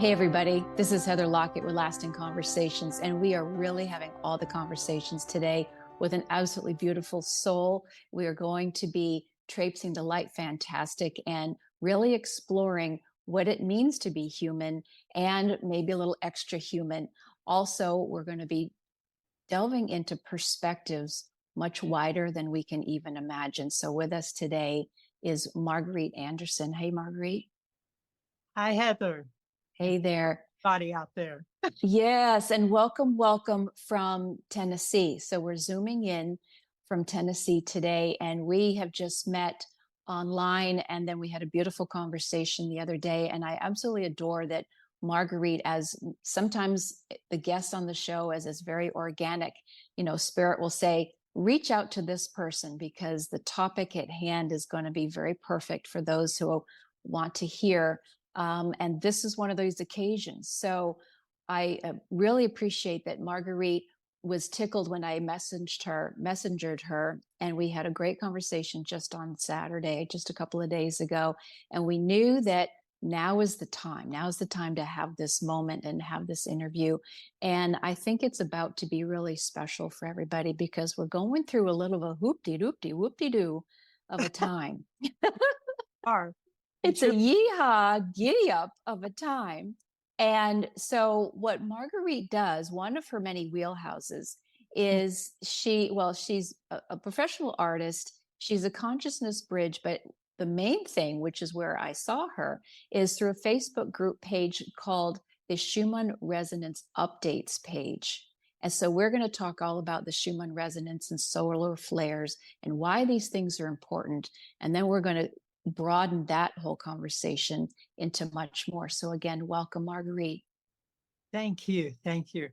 Hey, everybody. This is Heather Lockett with Lasting Conversations, and we are really having all the conversations today with an absolutely beautiful soul. We are going to be traipsing the light fantastic and really exploring what it means to be human and maybe a little extra human. Also, we're going to be delving into perspectives much wider than we can even imagine. So, with us today is Marguerite Anderson. Hey, Marguerite. Hi, Heather. Hey there. Body out there. Yes, and welcome from Tennessee. So we're zooming in from Tennessee today, and we have just met online, and then we had a beautiful conversation the other day. And I absolutely adore that Marguerite, as sometimes the guests on the show, as is very organic, Spirit will say, reach out to this person because the topic at hand is going to be very perfect for those who want to hear. And this is one of those occasions. So I really appreciate that Marguerite was tickled when I messengered her, and we had a great conversation just on Saturday, just a couple of days ago. And we knew that now is the time. Now is the time to have this moment and have this interview. And I think it's about to be really special for everybody because we're going through a little of a whoop-de-doo of a time. It's a yeehaw, giddy up of a time. And so what Marguerite does, one of her many wheelhouses, is she's a professional artist. She's a consciousness bridge, but the main thing, which is where I saw her, is through a Facebook group page called the Schumann Resonance Updates page. And so we're going to talk all about the Schumann resonance and solar flares and why these things are important. And then we're going to broaden that whole conversation into much more. So again, welcome, Marguerite. Thank you. Thank you.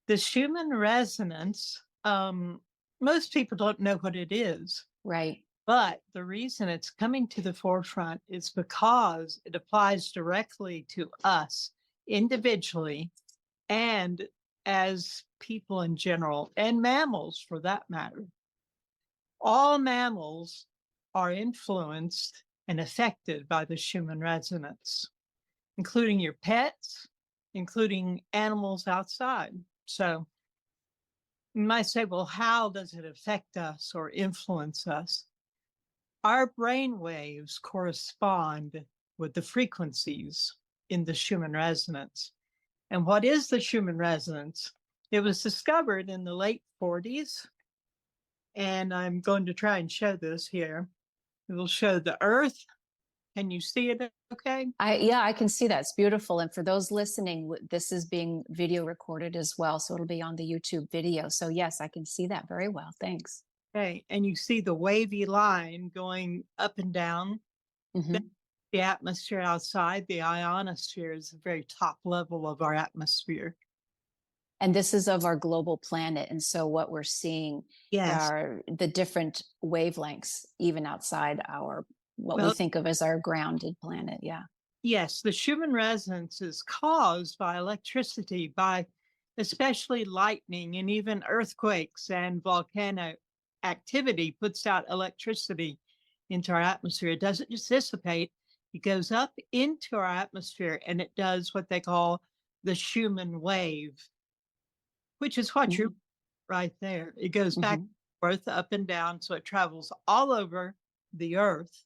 The Schumann Resonance, most people don't know what it is. Right. But the reason it's coming to the forefront is because it applies directly to us individually and as people in general, and mammals for that matter. All mammals are influenced and affected by the Schumann resonance, including your pets, including animals outside. So you might say, well, how does it affect us or influence us? Our brain waves correspond with the frequencies in the Schumann resonance. And what is the Schumann resonance? It was discovered in the late 40s. And I'm going to try and show this here. It will show the Earth. Can you see it okay? I can see that. It's beautiful. And for those listening, this is being video recorded as well. So it'll be on the YouTube video. So yes, I can see that very well. Thanks. Okay. And you see the wavy line going up and down. Mm-hmm. The atmosphere outside, the ionosphere, is the very top level of our atmosphere. And this is of our global planet. And so what we're seeing are the different wavelengths, even outside what we think of as our grounded planet. Yeah. Yes. The Schumann resonance is caused by electricity, by especially lightning and even earthquakes, and volcanic activity puts out electricity into our atmosphere. It doesn't just dissipate. It goes up into our atmosphere and it does what they call the Schumann Wave, which is what you're right there. It goes back and forth, up and down. So it travels all over the Earth,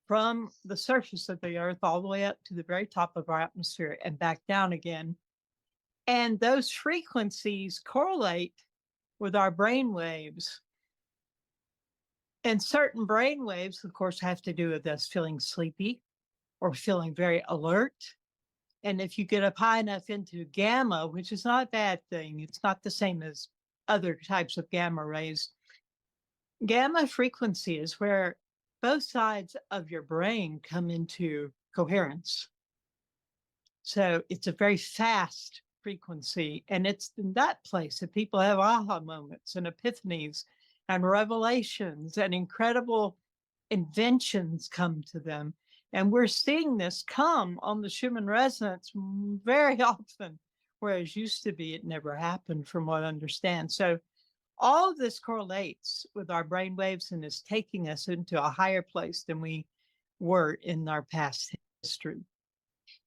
from the surface of the Earth all the way up to the very top of our atmosphere and back down again. And those frequencies correlate with our brain waves. And certain brain waves, of course, have to do with us feeling sleepy or feeling very alert. And if you get up high enough into gamma, which is not a bad thing, it's not the same as other types of gamma rays. Gamma frequency is where both sides of your brain come into coherence. So it's a very fast frequency. And it's in that place that people have aha moments and epiphanies and revelations and incredible inventions come to them. And we're seeing this come on the Schumann resonance very often, whereas used to be it never happened from what I understand. So all of this correlates with our brain waves and is taking us into a higher place than we were in our past history.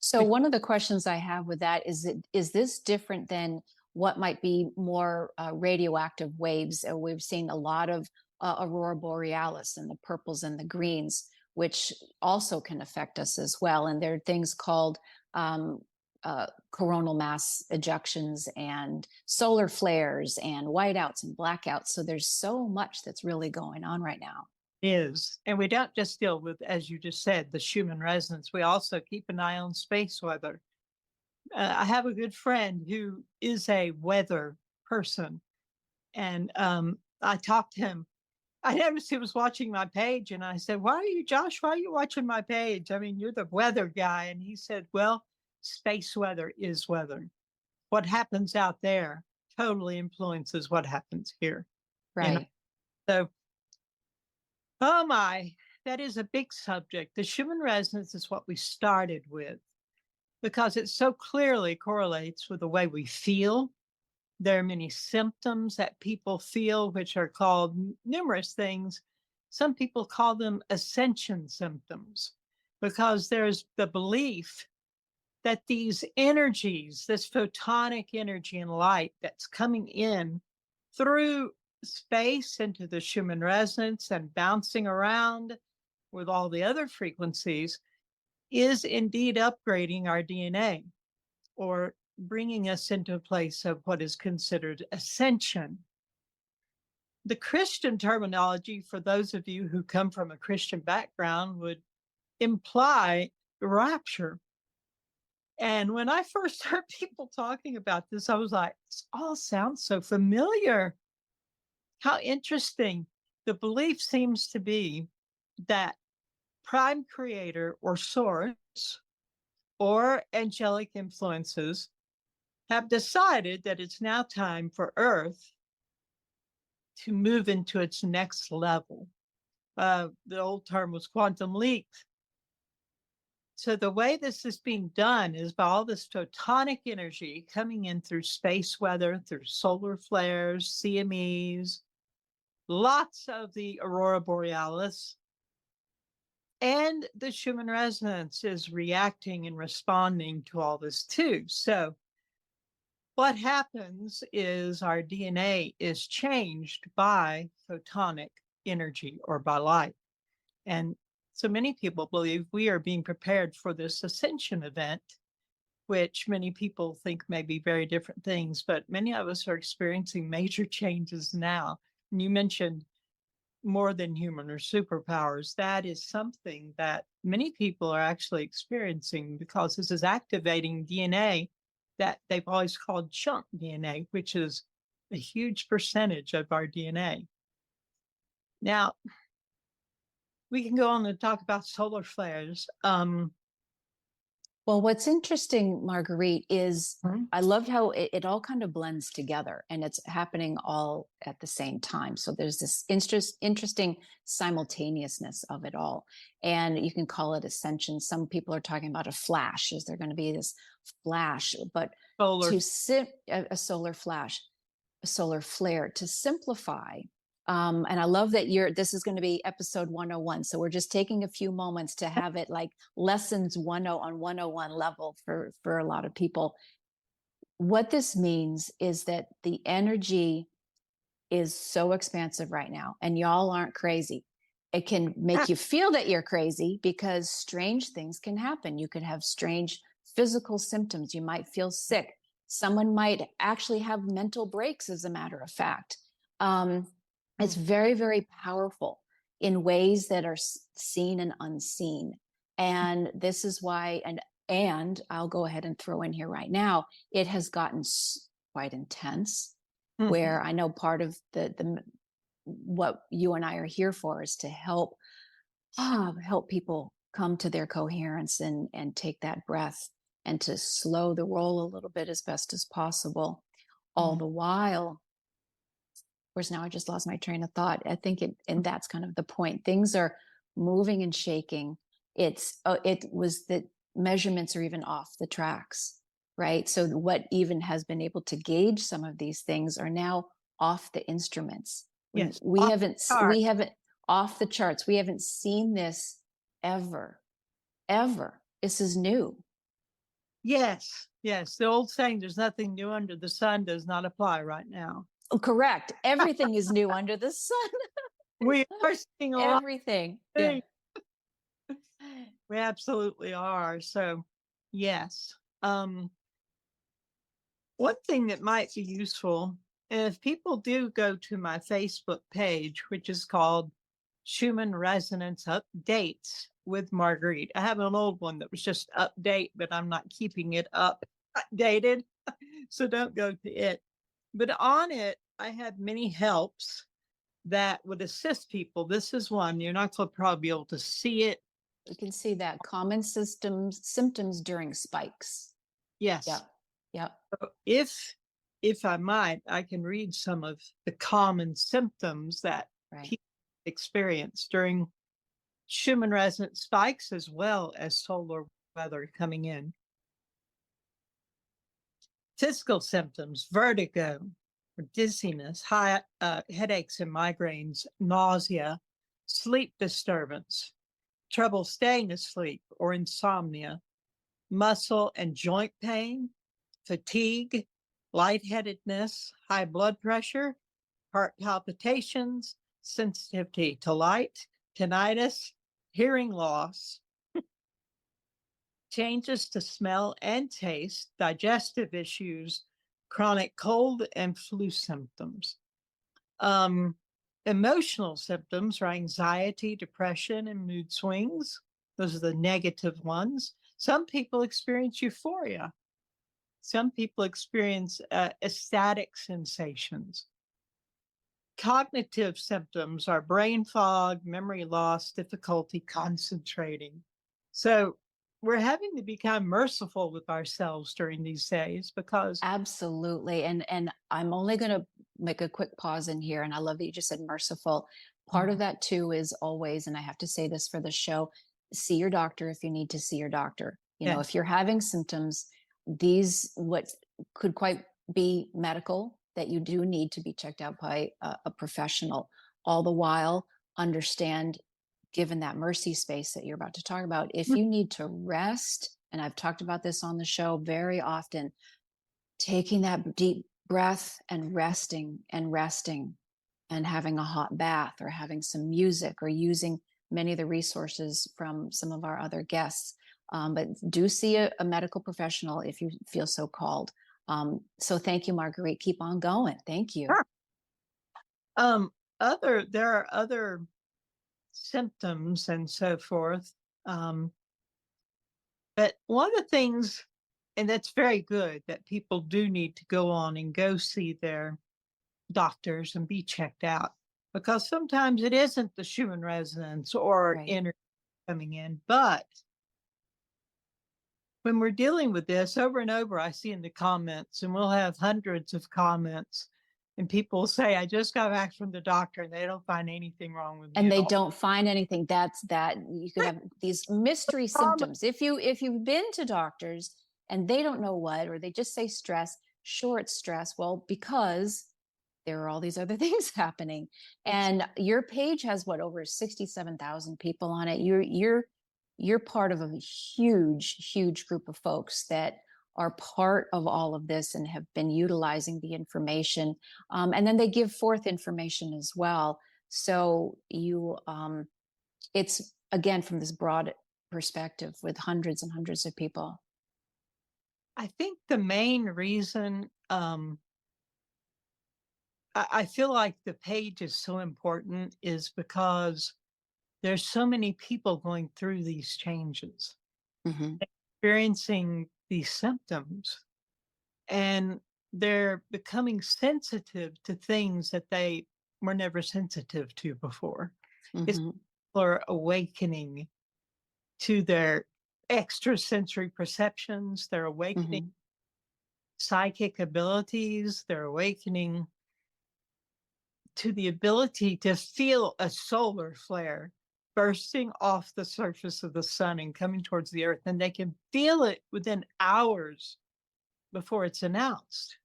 So one of the questions I have with that is this different than what might be more radioactive waves? We've seen a lot of aurora borealis and the purples and the greens, which also can affect us as well. And there are things called coronal mass ejections and solar flares and whiteouts and blackouts. So there's so much that's really going on right now. Is. And we don't just deal with, as you just said, the Schumann resonance. We also keep an eye on space weather. I have a good friend who is a weather person, and I talked to him. I noticed he was watching my page, and I said, "Why are you, Josh? Why are you watching my page? I mean, you're the weather guy." And he said, "Well, space weather is weather. What happens out there totally influences what happens here." And Right. so, oh my, that is a big subject. The Schumann resonance is what we started with because it so clearly correlates with the way we feel. There are many symptoms that people feel, which are called numerous things. Some people call them ascension symptoms because there's the belief that these energies, this photonic energy and light that's coming in through space into the Schumann resonance and bouncing around with all the other frequencies, is indeed upgrading our DNA or bringing us into a place of what is considered ascension. The Christian terminology, for those of you who come from a Christian background, would imply rapture. And when I first heard people talking about this, I was like, this all sounds so familiar. How interesting. The belief seems to be that prime creator or source or angelic influences have decided that it's now time for Earth to move into its next level. The old term was quantum leap. So the way this is being done is by all this photonic energy coming in through space weather, through solar flares, CMEs, lots of the aurora borealis, and the Schumann resonance is reacting and responding to all this too. So what happens is our DNA is changed by photonic energy or by light. And so many people believe we are being prepared for this ascension event, which many people think may be very different things, but many of us are experiencing major changes now. And you mentioned more than human or superpowers. That is something that many people are actually experiencing because this is activating DNA that they've always called junk DNA, which is a huge percentage of our DNA. Now, we can go on and talk about solar flares. Well, what's interesting, Marguerite, is Mhm. I love how it all kind of blends together and it's happening all at the same time. So there's this interesting simultaneousness of it all. And you can call it ascension. Some people are talking about a flash. Is there going to be this flash? But Solar, to sit a solar flash, a solar flare, to simplify, and I love that this is going to be episode 101. So we're just taking a few moments to have it like lessons 10 on 101 level for a lot of people. What this means is that the energy is so expansive right now, and y'all aren't crazy. It can make you feel that you're crazy because strange things can happen. You could have strange physical symptoms. You might feel sick. Someone might actually have mental breaks, as a matter of fact. It's very, very powerful in ways that are seen and unseen. And this is why, and I'll go ahead and throw in here right now, it has gotten quite intense, Mhm. where I know part of the what you and I are here for is to help people come to their coherence and take that breath and to slow the roll a little bit as best as possible. All Mhm. the while, of course, now I just lost my train of thought. I think and that's kind of the point. Things are moving and shaking. It was that measurements are even off the tracks, right? So what even has been able to gauge some of these things are now off the instruments. Yes, We off haven't the chart. we haven't off the charts. We haven't seen this ever, ever. This is new. Yes, yes. The old saying, there's nothing new under the sun, does not apply right now. Oh, correct. Everything is new under the sun. We are seeing a lot Everything. of Yeah. things. We absolutely are. So, yes. Um, One thing that might be useful, if people do go to my Facebook page, which is called Schumann Resonance Updates with Marguerite. I have an old one that was just update, but I'm not keeping it updated. So don't go to it. But on it, I have many helps that would assist people. This is one. You're not going to probably be able to see it. We can see that common symptoms during spikes. Yes. Yep. Yep. So if I might, I can read some of the common symptoms that Right. people experience during Schumann resonance spikes as well as solar weather coming in. Physical symptoms, vertigo, dizziness, high headaches and migraines, nausea, sleep disturbance, trouble staying asleep or insomnia, muscle and joint pain, fatigue, lightheadedness, high blood pressure, heart palpitations, sensitivity to light, tinnitus, hearing loss, changes to smell and taste, digestive issues, chronic cold and flu symptoms. Um, Emotional symptoms are anxiety, depression, and mood swings. Those are the negative ones. Some people experience euphoria. Some people experience ecstatic sensations. Cognitive symptoms are brain fog, memory loss, difficulty concentrating. So we're having to become merciful with ourselves during these days because Absolutely. And I'm only going to make a quick pause in here. And I love that you just said merciful. Part of that too is always, and I have to say this for the show, see your doctor if you need to see your doctor. You know, yes, if you're having symptoms, these what could quite be medical, that you do need to be checked out by a professional. All the while, understand, given that mercy space that you're about to talk about, if you need to rest, and I've talked about this on the show very often, taking that deep breath and resting and having a hot bath or having some music or using many of the resources from some of our other guests. But do see a medical professional if you feel so called. So thank you, Marguerite. Keep on going. Thank you. sure. Um, there are other symptoms and so forth. Um, but one of the things, and that's very good, that people do need to go on and go see their doctors and be checked out because sometimes it isn't the Schumann resonance or Right. energy coming in. But when we're dealing with this over and over, I see in the comments, and we'll have hundreds of comments, and people say, I just got back from the doctor and they don't find anything wrong with me And at they all. don't find anything. That's that you could have these mystery symptoms. If you've been to doctors and they don't know what, or they just say stress, sure, it's stress. Well, because there are all these other things happening. And your page has what, over 67,000 people on it. You're part of a huge group of folks that are part of all of this and have been utilizing the information. And then they give forth information as well. So it's again from this broad perspective with hundreds and hundreds of people. I think the main reason I feel like the page is so important is because there's so many people going through these changes, Mm-hmm. experiencing these symptoms, and they're becoming sensitive to things that they were never sensitive to before. It's Mm-hmm. people are awakening to their extrasensory perceptions, they're awakening Mm-hmm. psychic abilities, they're awakening to the ability to feel a solar flare bursting off the surface of the sun and coming towards the earth, and they can feel it within hours before it's announced.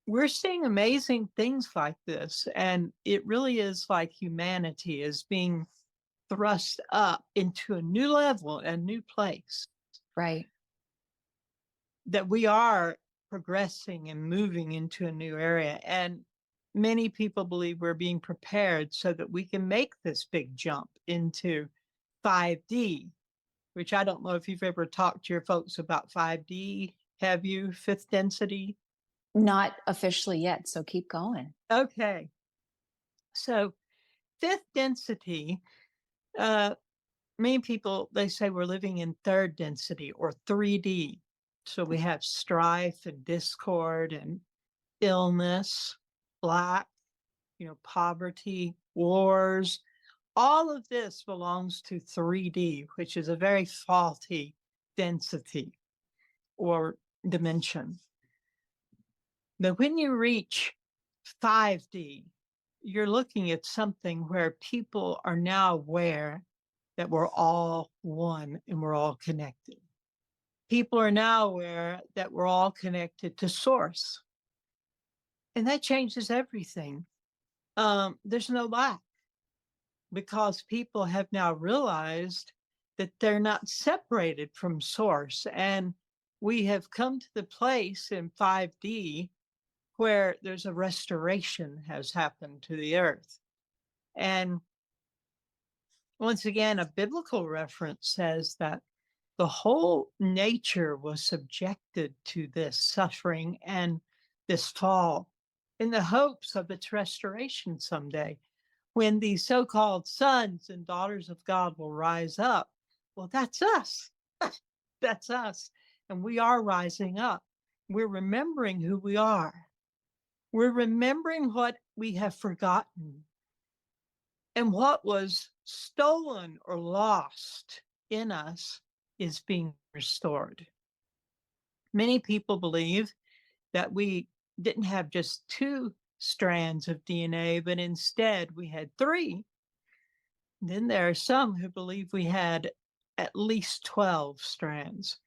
We're seeing amazing things like this, and it really is like humanity is being thrust up into a new level, a new place. Right. that we are progressing and moving into a new area. And many people believe we're being prepared so that we can make this big jump into 5D, which I don't know if you've ever talked to your folks about 5D. Have you? Fifth density? Not officially yet, so keep going. Okay. So, fifth density, uh, many people, they say we're living in third density or 3D. So we have strife and discord and illness, lack, poverty, wars. All of this belongs to 3D, which is a very faulty density or dimension. But when you reach 5D, you're looking at something where people are now aware that we're all one and we're all connected. People are now aware that we're all connected to source. And that changes everything. There's no lack because people have now realized that they're not separated from source. And we have come to the place in 5D where there's a restoration has happened to the earth. And once again, a biblical reference says that the whole nature was subjected to this suffering and this fall in the hopes of its restoration someday, when the so-called sons and daughters of God will rise up. Well, that's us. That's us. And we are rising up. We're remembering who we are. We're remembering what we have forgotten and what was stolen or lost in us is being restored. Many people believe that we didn't have just two strands of DNA, but instead we had three. Then there are some who believe we had at least 12 strands,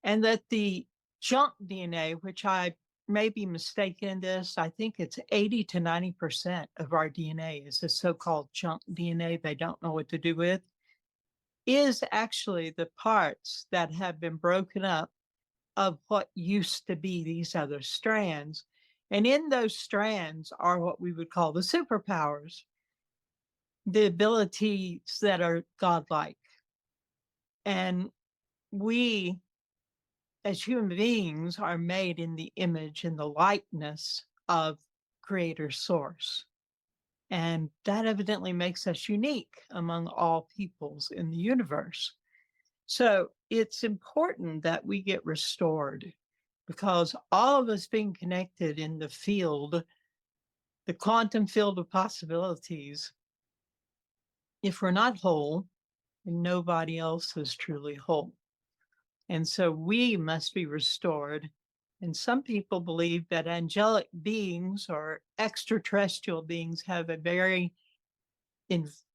and that the junk DNA, which I may be mistaken in this, I think it's 80 to 90% of our DNA is the so-called junk DNA they don't know what to do with, is actually the parts that have been broken up of what used to be these other strands. And in those strands are what we would call the superpowers, the abilities that are godlike. And we, as human beings, are made in the image and the likeness of Creator Source. And that evidently makes us unique among all peoples in the universe. So it's important that we get restored, because all of us being connected in the field, the quantum field of possibilities, if we're not whole, then nobody else is truly whole. And so we must be restored. And some people believe that angelic beings or extraterrestrial beings have a very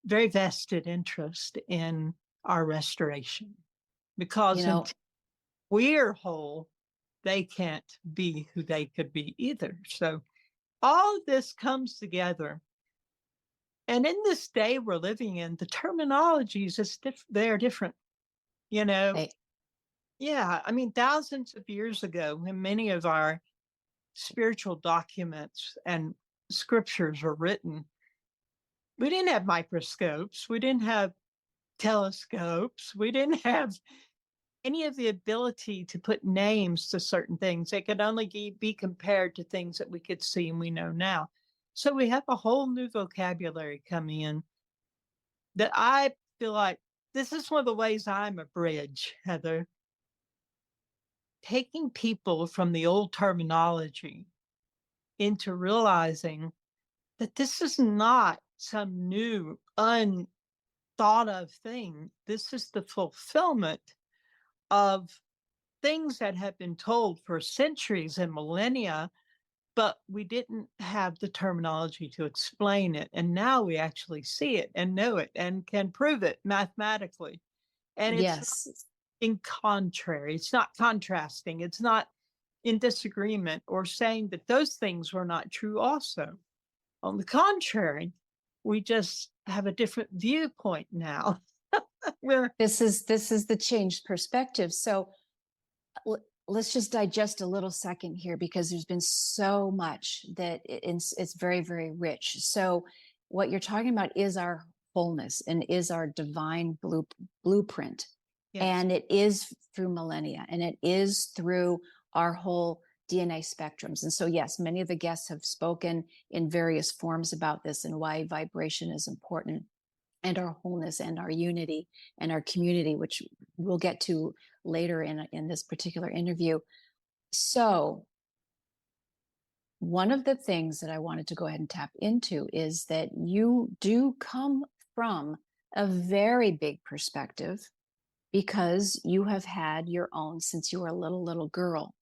vested interest in our restoration, You because know, until we're whole, they can't be who they could be either. So all of this comes together. And in this day we're living in, the terminologies is they're different, you know. they, Yeah, I mean, thousands of years ago, when many of our spiritual documents and scriptures were written, we didn't have microscopes, we didn't have telescopes, we didn't have any of the ability to put names to certain things. They could only be compared to things that we could see and we know now. So we have a whole new vocabulary coming in that I feel like this is one of the ways I'm a bridge, Heather, taking people from the old terminology into realizing that this is not some new, unthought of thing. This is the fulfillment of things that have been told for centuries and millennia, but we didn't have the terminology to explain it. And now we actually see it and know it and can prove it mathematically. And it's not yes, in contrary, it's not contrasting, it's not in disagreement or saying that those things were not true also. On the contrary, we just have a different viewpoint now. We're this is the changed perspective. So let's just digest a little second here because there's been so much that it's very, very rich. So, what you're talking about is our wholeness and is our divine blueprint. Yes. And it is through millennia and it is through our whole DNA spectrums. And so, yes, many of the guests have spoken in various forms about this and why vibration is important and our wholeness and our unity and our community, which we'll get to later in this particular interview. So, one of the things that I wanted to go ahead and tap into is that you do come from a very big perspective because you have had your own since you were a little girl.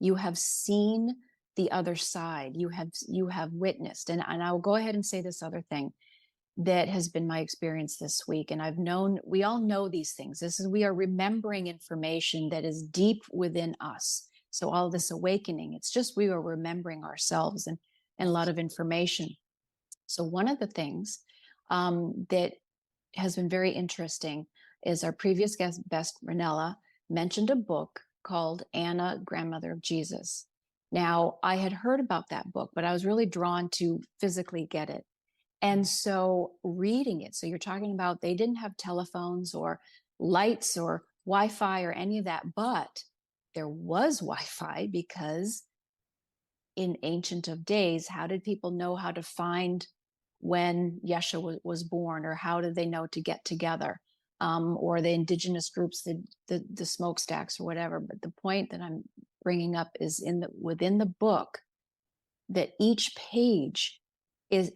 You have seen the other side. You have witnessed, and I'll go ahead and say this other thing that has been my experience this week. And I've known, we all know these things. This is, we are remembering information that is deep within us. So all this awakening, it's just we are remembering ourselves and a lot Yes. of information. So one of the things that has been very interesting is our previous guest, Best Ranella, mentioned a book called Anna, Grandmother of Jesus. Now, I had heard about that book, but I was really drawn to physically get it. And so reading it, so you're talking about they didn't have telephones or lights or Wi-Fi or any of that, but there was Wi-Fi because in ancient of days, how did people know how to find when Yeshua was born, or how did they know to get together? Or the indigenous groups, the smokestacks or whatever. But the point that I'm bringing up is within the book that each page is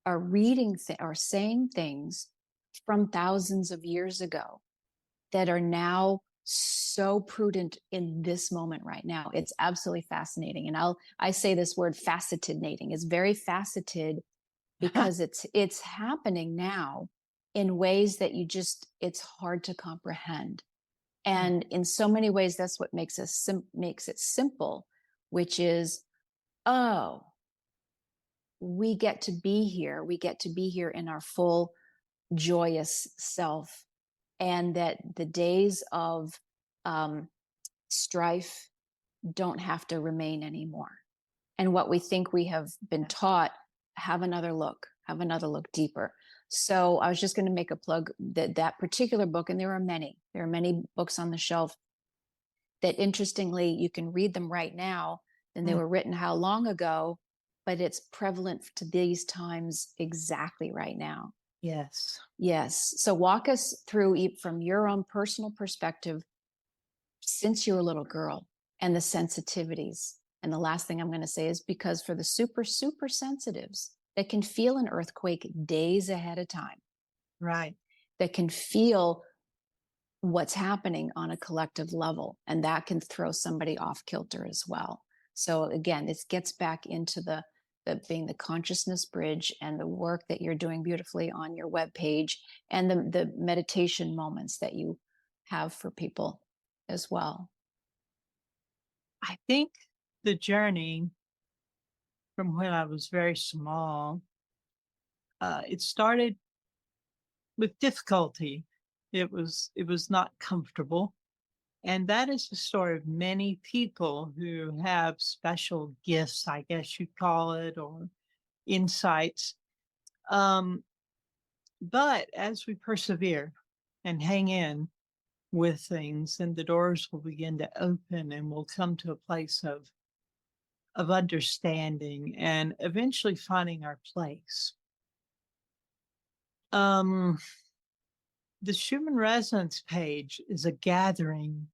are reading are saying things from thousands of years ago that are now so prudent in this moment right now. It's absolutely fascinating. And I say this word facetednating. It's very faceted because it's happening now in ways that it's hard to comprehend. And in so many ways, that's what makes it simple, which is, oh, we get to be here. We get to be here in our full, joyous self. And that the days of strife don't have to remain anymore. And what we think we have been taught, have another look deeper. So I was just going to make a plug that particular book, and there are many books on the shelf that interestingly you can read them right now, and they were written how long ago, but it's prevalent to these times exactly right now. Yes. Yes. So walk us through from your own personal perspective since you were a little girl and the sensitivities. And the last thing I'm going to say is because for the super sensitives that can feel an earthquake days ahead of time, Right. that can feel what's happening on a collective level, and that can throw somebody off kilter as well. So again, this gets back into the being the consciousness bridge and the work that you're doing beautifully on your webpage and the meditation moments that you have for people as well. I think the journey from when I was very small, it started with difficulty. It was not comfortable. And that is the story of many people who have special gifts, I guess you'd call it, or insights. Um, but as we persevere and hang in with things, and the doors will begin to open and we'll come to a place of understanding and eventually finding our place. Um, the Schumann Resonance page is a gathering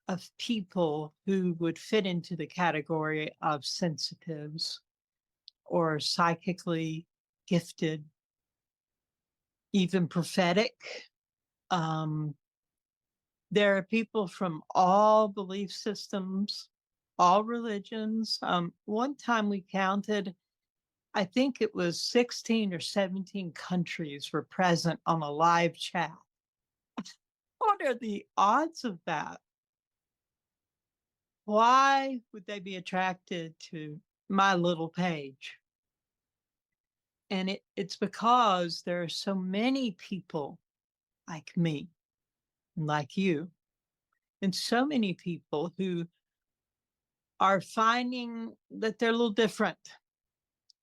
of people who would fit into the category of sensitives or psychically gifted, even prophetic. Um, there are people from all belief systems, all religions. One time we counted, I think it was 16 or 17 countries were present on a live chat. What are the odds of that? Why would they be attracted to my little page? And it's because there are so many people like me and like you and so many people who are finding that they're a little different,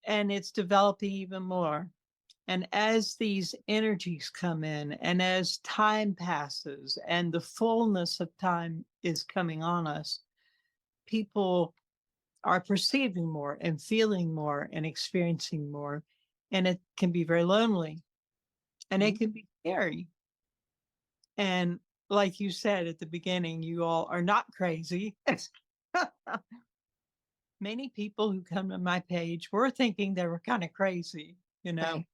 and it's developing even more. And as these energies come in, and as time passes, and the fullness of time is coming on us, people are perceiving more and feeling more and experiencing more. And it can be very lonely and Mhm. it can be scary. And like you said at the beginning, you all are not crazy. Many people who come to my page were thinking they were kind of crazy, you know. Right,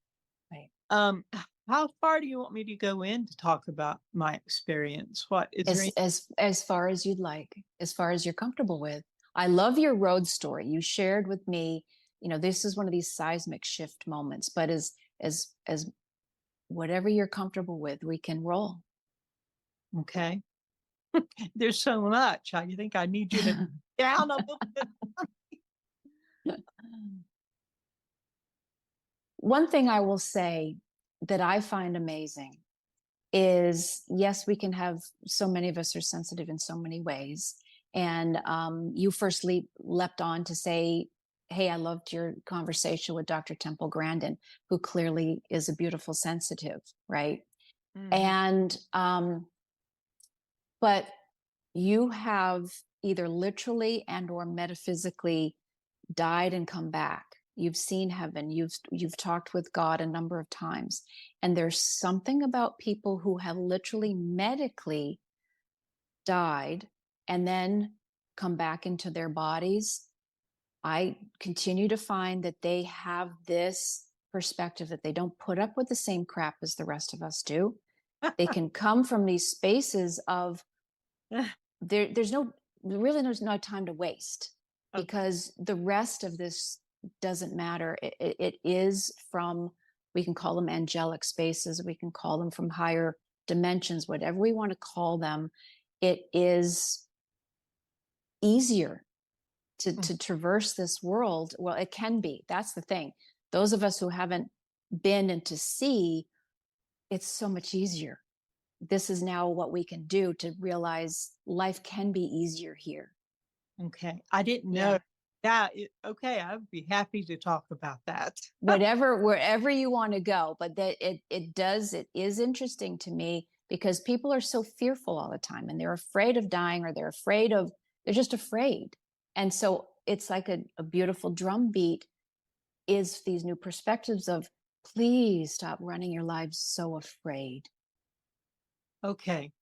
right. Um, how far do you want me to go in to talk about my experience? What is there? As far as you'd like, as far as you're comfortable with. I love your road story. You shared with me, this is one of these seismic shift moments, but as whatever you're comfortable with, we can roll. Okay. There's so much. I think I need you to down a little bit. One thing I will say that I find amazing is yes, we can have, so many of us are sensitive in so many ways. And you first leapt on to say, hey, I loved your conversation with Dr. Temple Grandin, who clearly is a beautiful sensitive, right? Mhm. And but you have either literally and or metaphysically died and come back. You've seen heaven. You've talked with God a number of times. And there's something about people who have literally medically died and then come back into their bodies. I continue to find that they have this perspective that they don't put up with the same crap as the rest of us do. They can come from these spaces of there's no really there's no time to waste, Okay. because the rest of this doesn't matter. It is from, we can call them angelic spaces, we can call them from higher dimensions, whatever we want to call them. It is easier Mm. to traverse this world. Well, it can be. That's the thing. Those of us who haven't been and to see, it's so much easier. This is now what we can do to realize life can be easier here. Okay. I didn't know. Yeah. Yeah. Okay. I would be happy to talk about that. Whatever, wherever you want to go. But that it is interesting to me because people are so fearful all the time and they're afraid of dying, or they're just afraid. And so it's like a beautiful drum beat is these new perspectives of, please stop running your lives so afraid. Okay.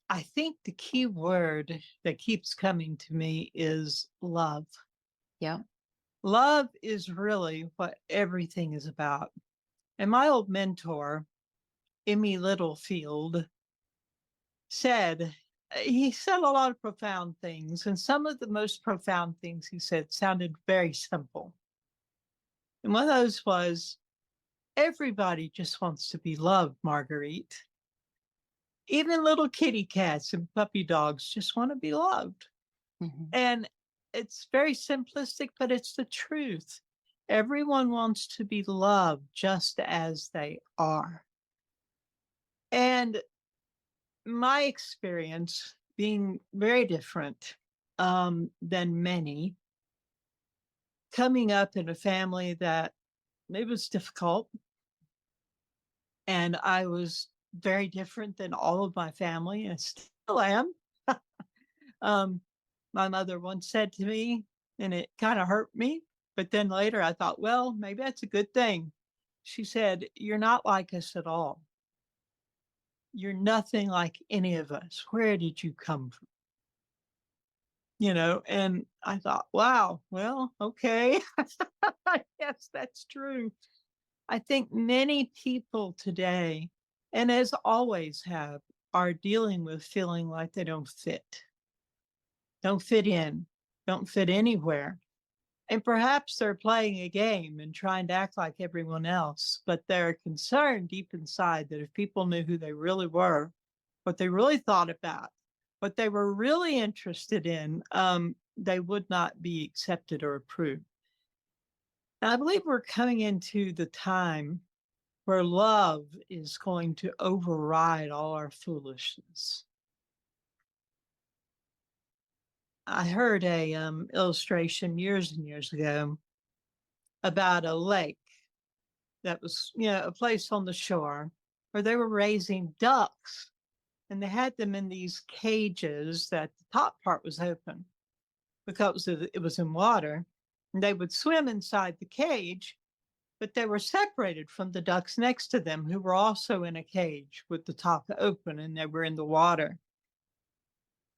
I think the key word that keeps coming to me is love. Yeah. Love is really what everything is about. And my old mentor, Emmy Littlefield, he said a lot of profound things. And some of the most profound things he said sounded very simple. And one of those was, everybody just wants to be loved, Marguerite. Even little kitty cats and puppy dogs just want to be loved. Mhm. And it's very simplistic, but it's the truth. Everyone wants to be loved just as they are. And my experience being very different than many, coming up in a family that it was difficult, and I was very different than all of my family, and still am. um, my mother once said to me, and it kind of hurt me, but then later I thought, well, maybe that's a good thing. She said, "You're not like us at all. You're nothing like any of us. Where did you come from?" And I thought, wow, well, okay. I guess that's true. I think many people today, and as always have, are dealing with feeling like they don't fit in, don't fit anywhere. And perhaps they're playing a game and trying to act like everyone else, but they're concerned deep inside that if people knew who they really were, what they really thought about, what they were really interested in, they would not be accepted or approved. And I believe we're coming into the time where love is going to override all our foolishness. I heard a illustration years and years ago about a lake that was, a place on the shore where they were raising ducks, and they had them in these cages that the top part was open because it was in water. And they would swim inside the cage, but they were separated from the ducks next to them who were also in a cage with the top open and they were in the water.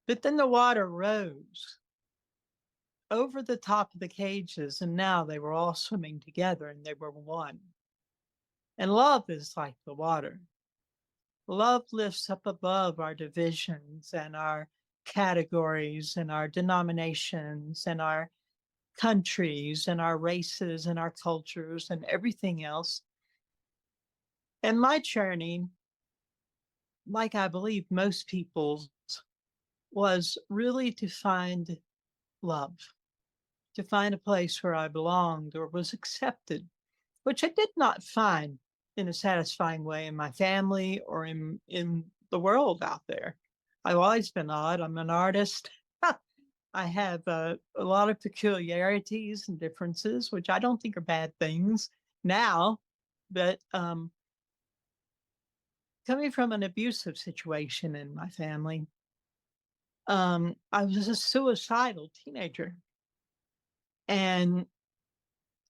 But then the water rose over the top of the cages, and now they were all swimming together and they were one. And love is like the water. Love lifts up above our divisions and our categories and our denominations and our countries and our races and our cultures and everything else. And my journey, like I believe most people's, was really to find love, to find a place where I belonged or was accepted, which I did not find in a satisfying way in my family or in the world out there. I've always been odd. I'm an artist. I have a lot of peculiarities and differences, which I don't think are bad things now, but coming from an abusive situation in my family, I was a suicidal teenager, and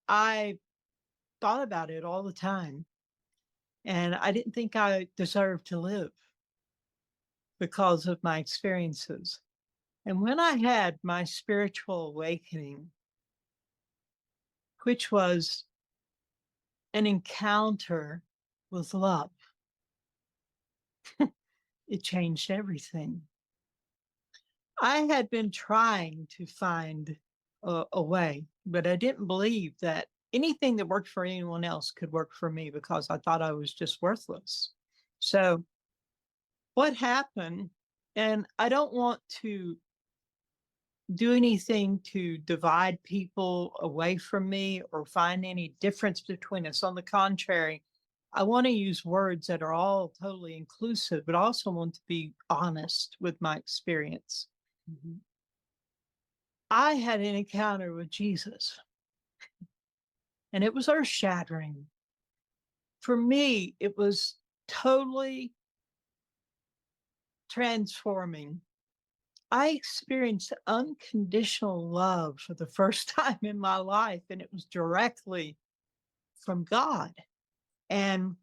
I thought about it all the time. And I didn't think I deserved to live because of my experiences. And when I had my spiritual awakening, which was an encounter with love, it changed everything. I had been trying to find a way, but I didn't believe that anything that worked for anyone else could work for me because I thought I was just worthless. So, what happened, and I don't want to do anything to divide people away from me or find any difference between us. On the contrary, I want to use words that are all totally inclusive, but also want to be honest with my experience. Mhm. I had an encounter with Jesus, and it was earth shattering. For me, it was totally transforming. I experienced unconditional love for the first time in my life, and it was directly from God. And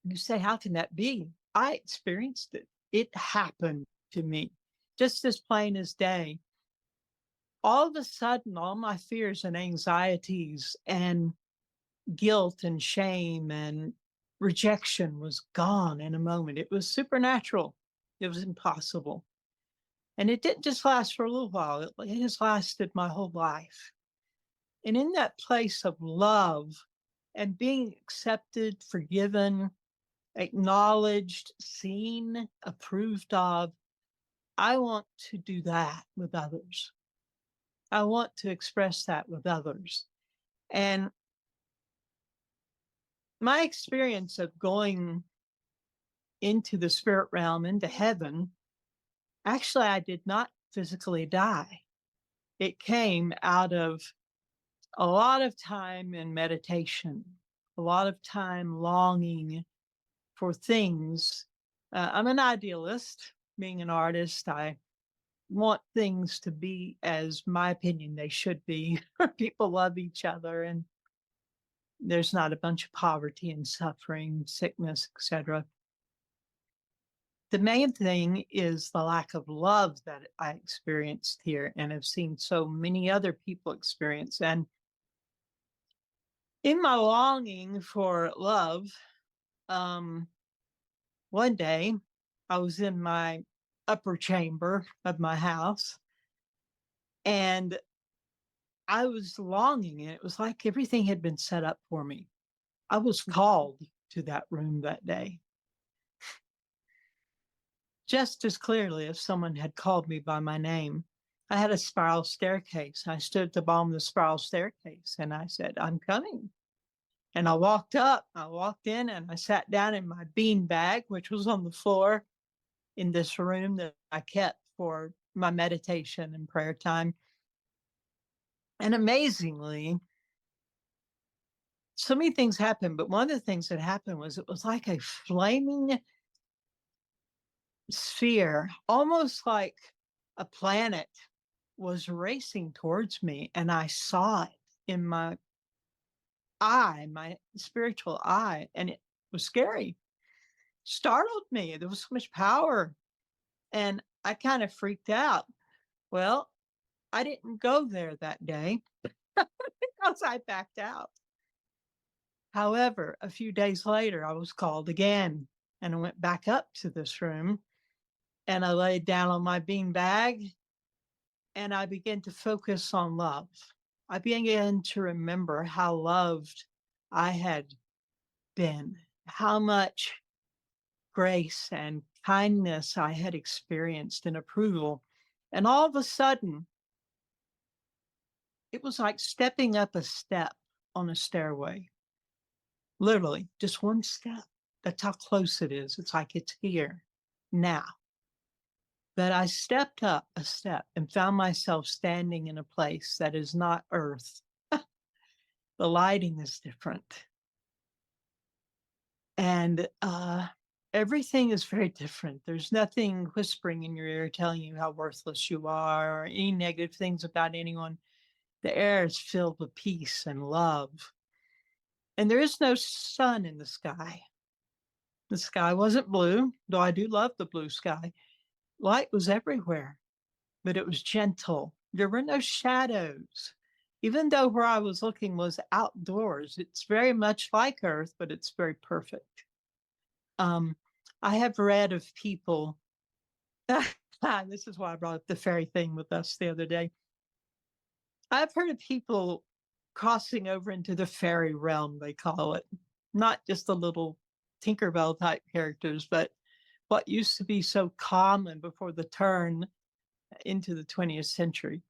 you say, how can that be? I experienced it. It happened to me just as plain as day. All of a sudden, all my fears and anxieties and guilt and shame and rejection was gone in a moment. It was supernatural. It was impossible. And it didn't just last for a little while, it has lasted my whole life. And in that place of love and being accepted, forgiven, acknowledged, seen, approved of, I want to do that with others. I want to express that with others. And my experience of going into the spirit realm, into heaven, actually, I did not physically die. It came out of a lot of time in meditation, a lot of time longing for things. I'm an idealist. Being an artist, I want things to be as my opinion they should be. People love each other, and there's not a bunch of poverty and suffering, sickness, etc. The main thing is the lack of love that I experienced here and have seen so many other people experience. And in my longing for love, um, one day I was in my upper chamber of my house, and I was longing, and it was like everything had been set up for me. I was called to that room that day just as clearly as someone had called me by my name. I had a spiral staircase. I stood at the bottom of the spiral staircase and I said, I'm coming. And I walked up, I walked in, and I sat down in my bean bag, which was on the floor in this room that I kept for my meditation and prayer time. And amazingly, so many things happened, but one of the things that happened was it was like a flaming sphere, almost like a planet was racing towards me, and I saw it in my eye, my spiritual eye, and it was scary, startled me. There was so much power, and I kind of freaked out. Well, I didn't go there that day because I backed out. However, a few days later, I was called again, and I went back up to this room, and I laid down on my bean bag, and I began to focus on love. I began to remember how loved I had been, how much grace and kindness I had experienced and approval. And all of a sudden, it was like stepping up a step on a stairway. Literally, just one step. That's how close it is. It's like it's here now. But I stepped up a step and found myself standing in a place that is not earth. The lighting is different. And everything is very different. There's nothing whispering in your ear telling you how worthless you are or any negative things about anyone. The air is filled with peace and love. And there is no sun in the sky. The sky wasn't blue, though I do love the blue sky. Light was everywhere, but it was gentle. There were no shadows. Even though where I was looking was outdoors, it's very much like Earth, but it's very perfect. Um, I have read of people, this is why I brought up the fairy thing with us the other day. I've heard of people crossing over into the fairy realm, they call it, not just the little Tinkerbell type characters, but what used to be so common before the turn into the 20th century,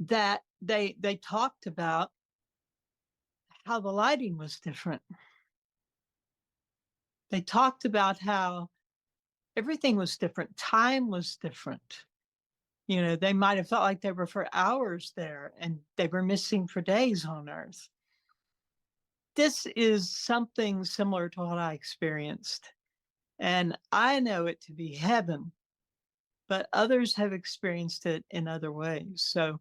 that they talked about how the lighting was different. They talked about how everything was different. Time was different. You know, they might have felt like they were for hours there and they were missing for days on Earth. This is something similar to what I experienced. And I know it to be heaven, but others have experienced it in other ways. So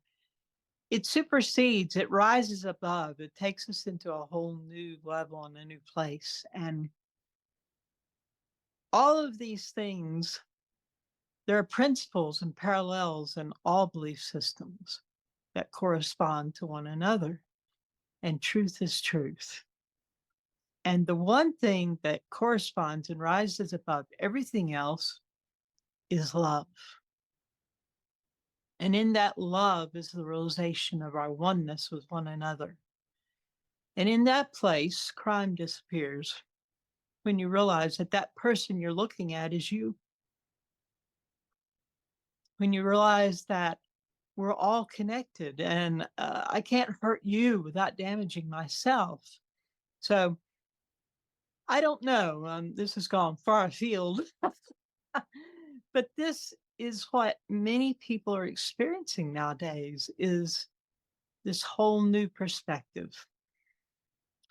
it supersedes, it rises above, it takes us into a whole new level and a new place. And all of these things, there are principles and parallels in all belief systems that correspond to one another. And truth is truth. And the one thing that corresponds and rises above everything else is love. And in that love is the realization of our oneness with one another. And in that place, crime disappears when you realize that that person you're looking at is you. When you realize that we're all connected and I can't hurt you without damaging myself. So I don't know. This has gone far afield, but this is what many people are experiencing nowadays: is this whole new perspective,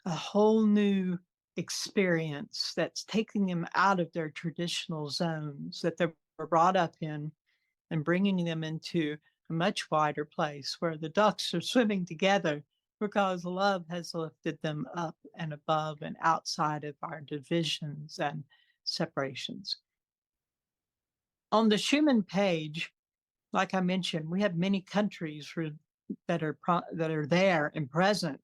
a whole new experience that's taking them out of their traditional zones that they were brought up in and bringing them into a much wider place where the ducks are swimming together because love has lifted them up and above and outside of our divisions and separations. On the Schumann page, like I mentioned, we have many countries that are there and present,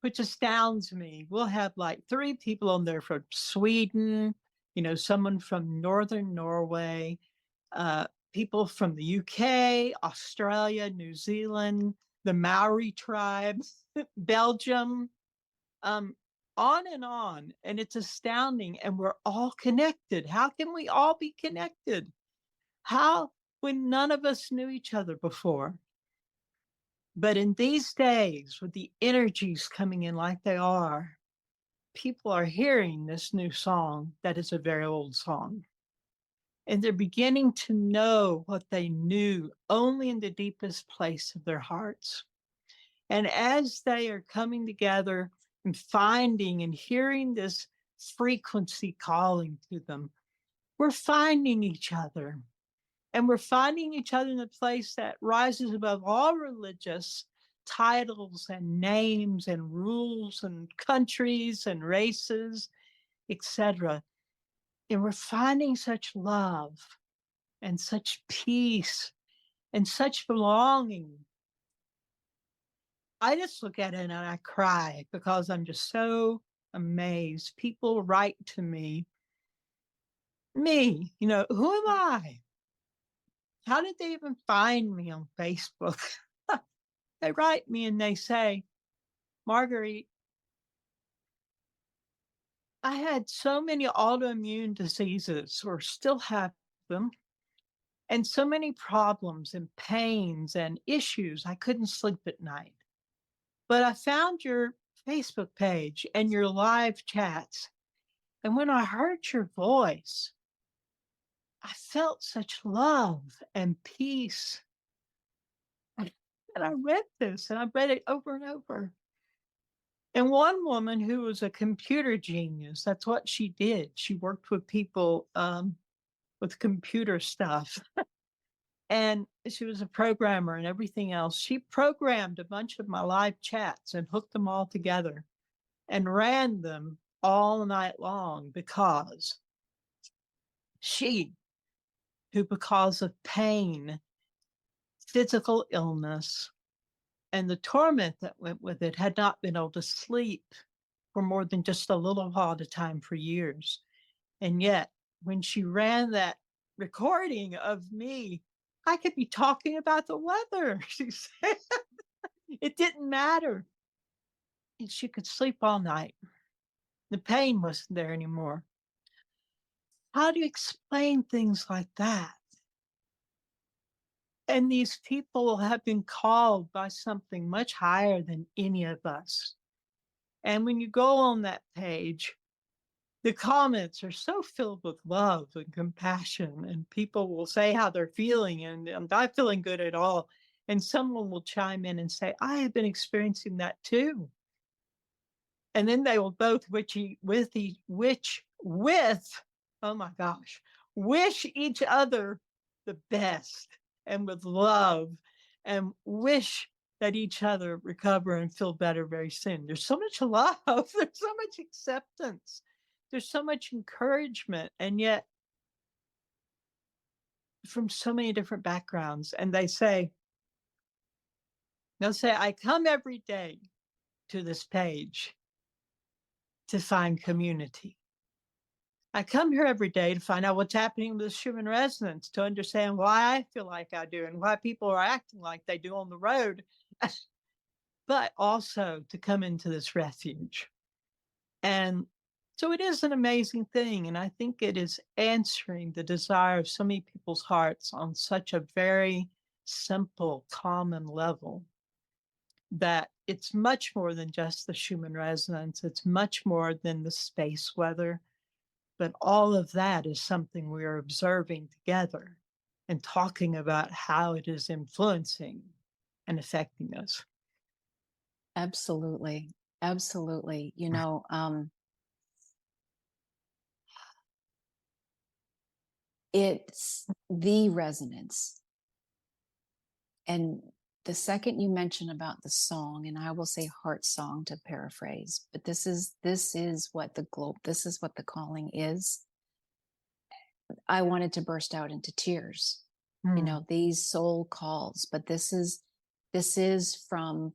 which astounds me. We'll have like 3 people on there from Sweden, you know, someone from Northern Norway, people from the UK, Australia, New Zealand, the Maori tribes, Belgium, on and on. And it's astounding. And we're all connected. How can we all be connected? How, when none of us knew each other before? But in these days, with the energies coming in like they are, people are hearing this new song that is a very old song. and they're beginning to know what they knew only in the deepest place of their hearts. And as they are coming together and finding and hearing this frequency calling to them, we're finding each other. And we're finding each other in a place that rises above all religious titles and names and rules and countries and races, etc. And we're finding such love and such peace and such belonging. I just look at it and I cry because I'm just so amazed. People write to me, who am I? How did they even find me on Facebook? They write me and they say, Marguerite, I had so many autoimmune diseases, or still have them, and so many problems and pains and issues. I couldn't sleep at night. But I found your Facebook page and your live chats. And when I heard your voice, I felt such love and peace. And I read this and I read it over and over. And one woman who was a computer genius, that's what she did. She worked with people with computer stuff. And she was a programmer and everything else. She programmed a bunch of my live chats and hooked them all together and ran them all night long because because of pain, physical illness, and the torment that went with it, had not been able to sleep for more than just a little while at a time for years. And yet, when she ran that recording of me, I could be talking about the weather. She said it didn't matter. And she could sleep all night. The pain wasn't there anymore. How do you explain things like that? And these people have been called by something much higher than any of us. And when you go on that page, the comments are so filled with love and compassion, and people will say how they're feeling, and I'm not feeling good at all. And someone will chime in and say, I have been experiencing that too. And then they will both oh my gosh, wish each other the best and with love, and wish that each other recover and feel better very soon. There's so much love, there's so much acceptance, there's so much encouragement, and yet from so many different backgrounds. And they'll say, I come every day to this page to find community. I come here every day to find out what's happening with Schumann Resonance, to understand why I feel like I do and why people are acting like they do on the road, but also to come into this refuge. And so it is an amazing thing. And I think it is answering the desire of so many people's hearts on such a very simple, common level, that it's much more than just the Schumann Resonance. It's much more than the space weather. But all of that is something we are observing together and talking about how it is influencing and affecting us. Absolutely. Absolutely. It's the resonance. And the second you mention about the song, and I will say heart song to paraphrase, but this is what this is what the calling is. I wanted to burst out into tears. These soul calls, but this is from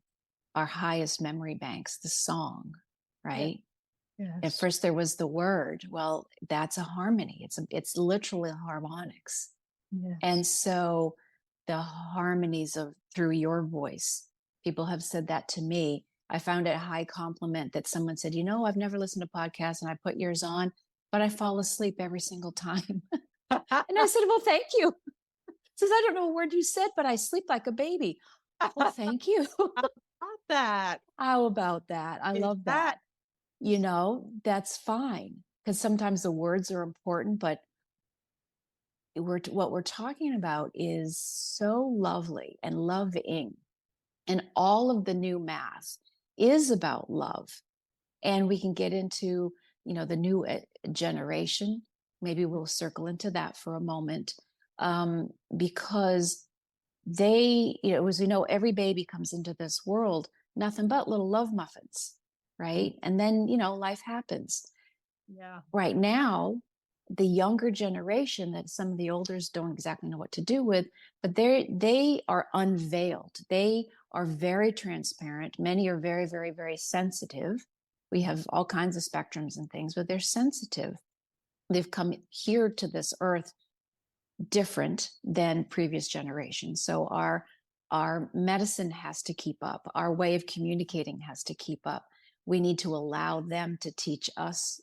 our highest memory banks, the song, right? Yes. At first there was the word. Well, that's a harmony. It's literally harmonics. Yes. And so the harmonies of through your voice, people have said that to me. I found it a high compliment that someone said, I've never listened to podcasts and I put yours on, but I fall asleep every single time. And I said, well, thank you. Says, I don't know a word you said, but I sleep like a baby. Well, thank you. How about that? I love that. That's fine. Because sometimes the words are important, but what we're talking about is so lovely and loving, and all of the new math is about love. And we can get into, the new generation. Maybe we'll circle into that for a moment, because as we know, every baby comes into this world nothing but little love muffins, right? And then, life happens. Yeah. Right now, the younger generation that some of the elders don't exactly know what to do with, but they are unveiled. They are very transparent. Many are very, very, very sensitive. We have all kinds of spectrums and things, but they're sensitive. They've come here to this earth different than previous generations. So our medicine has to keep up. Our way of communicating has to keep up. We need to allow them to teach us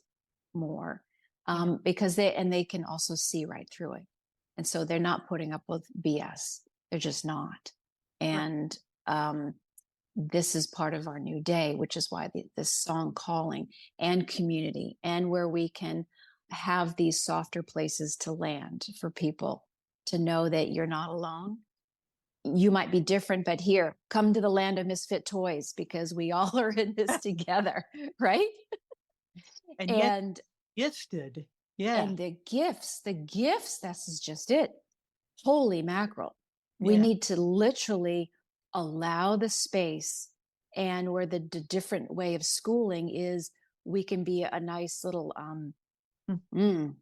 more, Yeah. because they can also see right through it, and so they're not putting up with BS. They're just not. Right. And this is part of our new day, which is why this song calling and community, and where we can have these softer places to land for people to know that you're not alone. You might be different, but here, come to the land of misfit toys, because we all are in this together, right? And yet and gifted. Yeah. and the gifts, this is just it. Holy mackerel. We Yeah. need to literally allow the space. And where the different way of schooling is, we can be a nice little Mm. mm,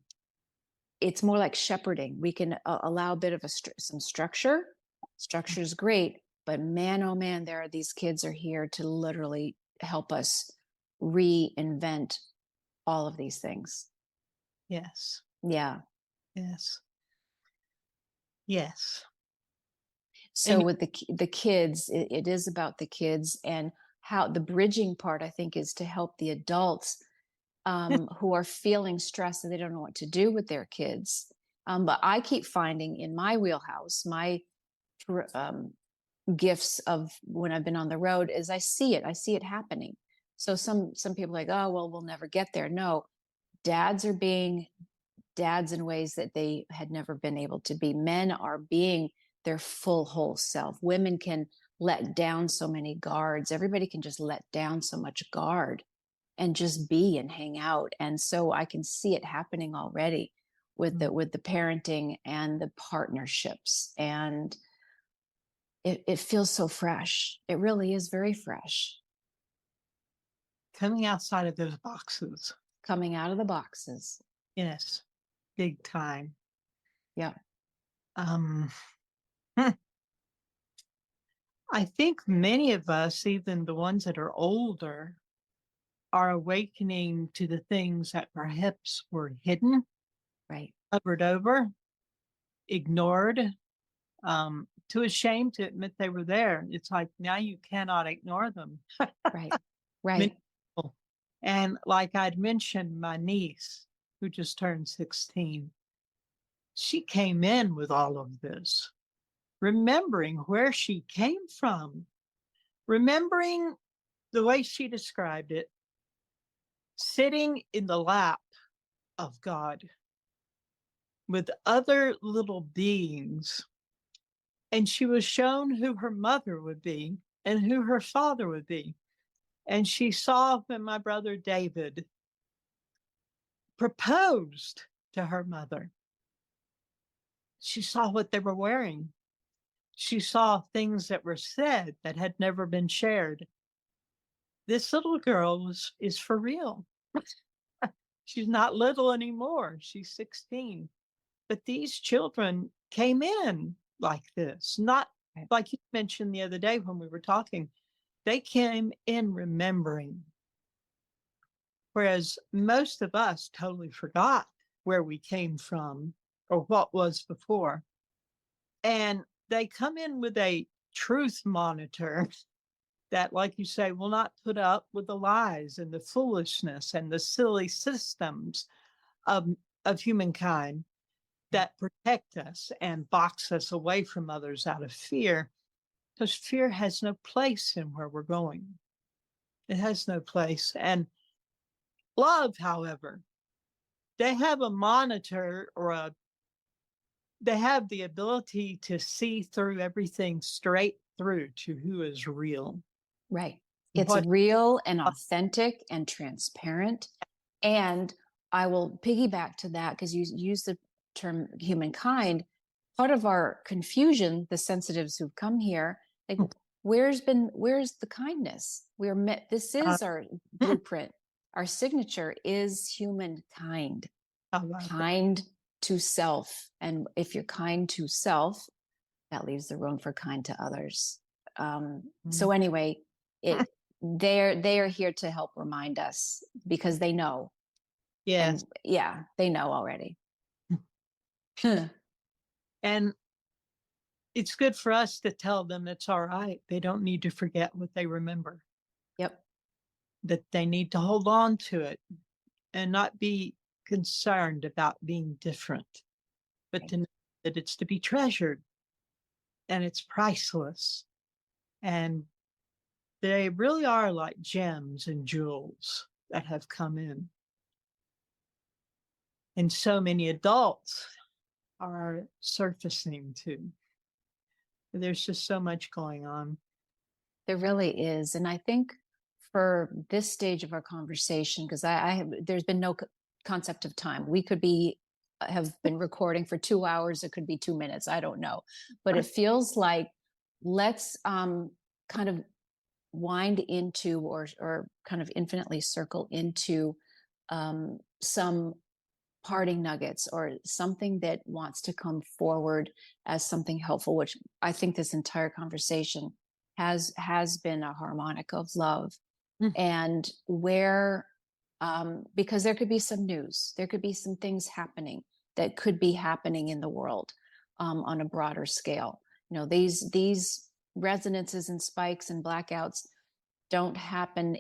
it's more like shepherding. We can allow a bit of some structure. Structure is great, but man, oh man, these kids are here to literally help us reinvent all of these things. Yes. Yeah. Yes. Yes. So And with the kids, it is about the kids, and how the bridging part, I think, is to help the adults, who are feeling stressed and they don't know what to do with their kids. But I keep finding in my wheelhouse, my um, gifts of when I've been on the road, is I see it happening. So some people are like, oh well, we'll never get there. No, dads are being dads in ways that they had never been able to be. Men are being their full whole self. Women can let down so many guards. Everybody can just let down so much guard and just be and hang out. And so I can see it happening already with the parenting and the partnerships. And it feels so fresh. It really is very fresh, coming outside of those boxes. coming out of the boxes. Yes. Big time. Yeah. Um, hmm, I think many of us, even the ones that are older, are awakening to the things that perhaps were hidden, Right. covered over, ignored, too ashamed to admit they were there. It's like now you cannot ignore them. Right. Many Right. people. And like I'd mentioned, my niece, who just turned 16, she came in with all of this, remembering where she came from, remembering the way she described it, sitting in the lap of God with other little beings. And she was shown who her mother would be and who her father would be. And she saw when my brother David proposed to her mother, she saw what they were wearing. She saw things that were said that had never been shared. This little girl is for real. She's not little anymore. She's 16. But these children came in like this, not Right. like you mentioned the other day when we were talking. They came in remembering, whereas most of us totally forgot where we came from or what was before. And they come in with a truth monitor that, like you say, will not put up with the lies and the foolishness and the silly systems of, of humankind that protect us and box us away from others out of fear, because fear has no place in where we're going. It has no place. And love, however, they have a monitor or they have the ability to see through everything straight through to who is real. Right. It's What real and authentic and transparent. And I will piggyback to that because you use the term humankind. Part of our confusion, the sensitives who've come here, like, where's the kindness? We're met. This uh, is our blueprint. Our signature is humankind, I love that. kind to self. And if you're kind to self, that leaves the room for kind to others. So Mm. anyway, it they are here to help remind us because they know, Yes. and yeah, they know already. Yep. And it's good for us to tell them it's all right. They don't need to forget what they remember, that they need to hold on to it and not be concerned about being different, but Right. to know that it's to be treasured and it's priceless. And they really are like gems and jewels that have come in. And so many adults are surfacing too. There's just so much going on. There really is, and I think for this stage of our conversation, because I have, there's been no concept of time. We could be have been recording for 2 hours. It could be 2 minutes. I don't know, but it feels like let's kind of wind into or kind of infinitely circle into some parting nuggets or something that wants to come forward as something helpful, which I think this entire conversation has been a harmonic of love. Mm. And where because there could be some news, there could be some things happening that could be happening in the world on a broader scale. These resonances and spikes and blackouts don't happen.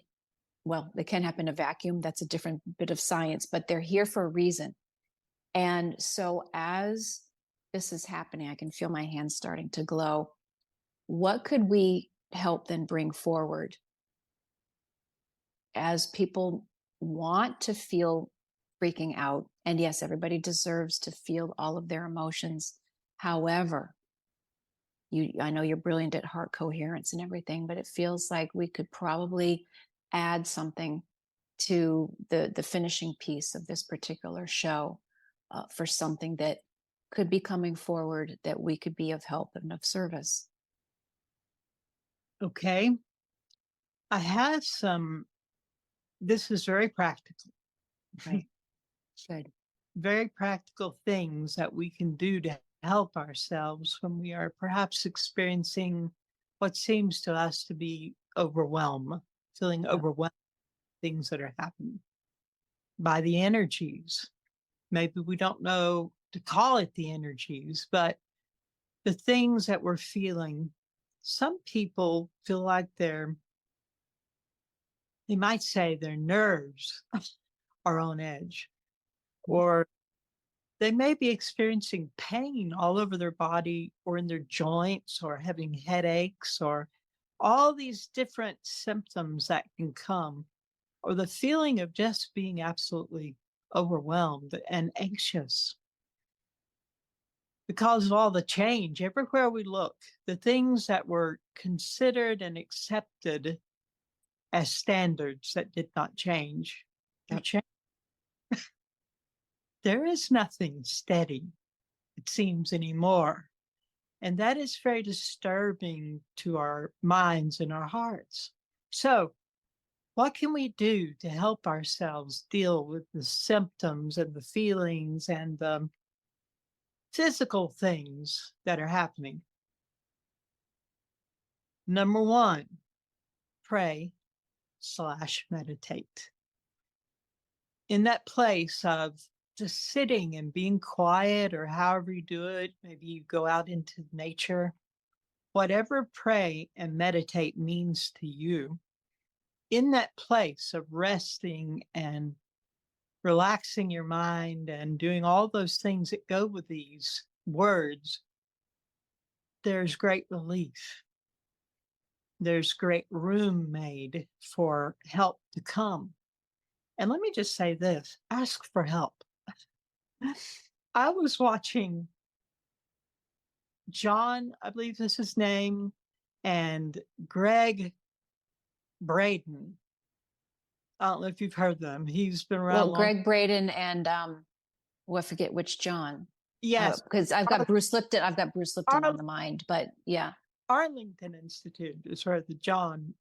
Well, they can happen in a vacuum. That's a different bit of science, but they're here for a reason. And so as this is happening, I can feel my hands starting to glow. What could we help then bring forward as people want to feel freaking out? And yes, everybody deserves to feel all of their emotions. However, I know you're brilliant at heart coherence and everything, but it feels like we could probably add something to the finishing piece of this particular show for something that could be coming forward that we could be of help and of service. Okay. I have some, this is very practical, Right. Good. very practical things that we can do to help ourselves when we are perhaps experiencing what seems to us to be overwhelm, feeling Yep. overwhelmed with things that are happening by the energies. Maybe we don't know to call it the energies, but the things that we're feeling. Some people feel like they might say their nerves are on edge, or they may be experiencing pain all over their body or in their joints or having headaches or all these different symptoms that can come, or the feeling of just being absolutely overwhelmed and anxious because of all the change everywhere we look. The things that were considered and accepted as standards that did not change, they're Yep. changing. There is nothing steady, it seems, anymore. And that is very disturbing to our minds and our hearts. So, what can we do to help ourselves deal with the symptoms and the feelings and the physical things that are happening? Number one, pray/meditate. In that place of just sitting and being quiet, or however you do it, maybe you go out into nature, whatever pray and meditate means to you, in that place of resting and relaxing your mind and doing all those things that go with these words, there's great relief. There's great room made for help to come. And let me just say this, ask for help. I was watching John, I believe is his name, and Greg Braden. I don't know if you've heard them. He's been around Well, long. Greg Braden and I forget which John. Yes, Because I've got Bruce Lipton. I've got Bruce Lipton on Ar- the mind, but yeah. Arlington Institute is where the John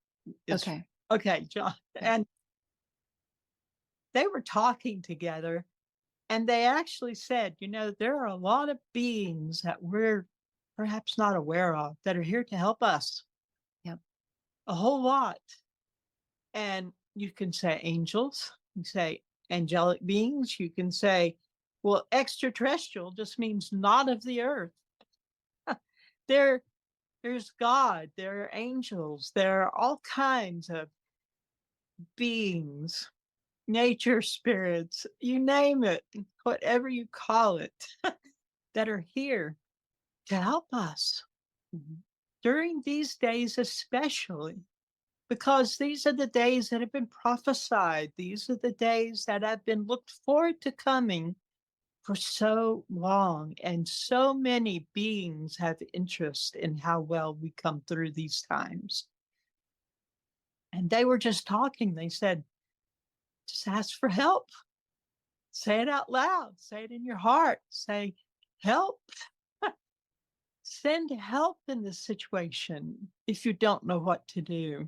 is. Okay. Okay, John. Okay. And they were talking together, and they actually said, there are a lot of beings that we're perhaps not aware of that are here to help us. Yep. A whole lot. And you can say angels, you can say angelic beings, you can say, well, extraterrestrial just means not of the earth. there, there's God, there are angels, there are all kinds of beings, nature spirits, you name it, whatever you call it, that are here to help us during these days, especially because these are the days that have been prophesied. These are the days that have been looked forward to coming for so long. And so many beings have interest in how well we come through these times. And they were just talking. They said, just ask for help. Say it out loud. Say it in your heart. Say, help. Send help in this situation if you don't know what to do.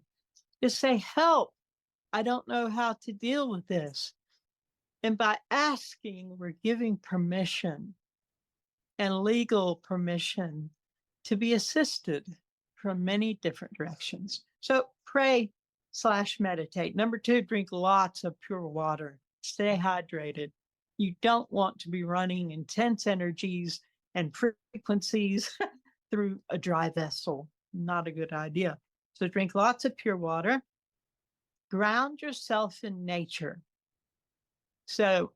Just say, help. I don't know how to deal with this. And by asking, we're giving permission and legal permission to be assisted from many different directions. So pray/meditate. Number 2, drink lots of pure water. Stay hydrated. You don't want to be running intense energies and frequencies through a dry vessel. Not a good idea. So drink lots of pure water. Ground yourself in nature. So,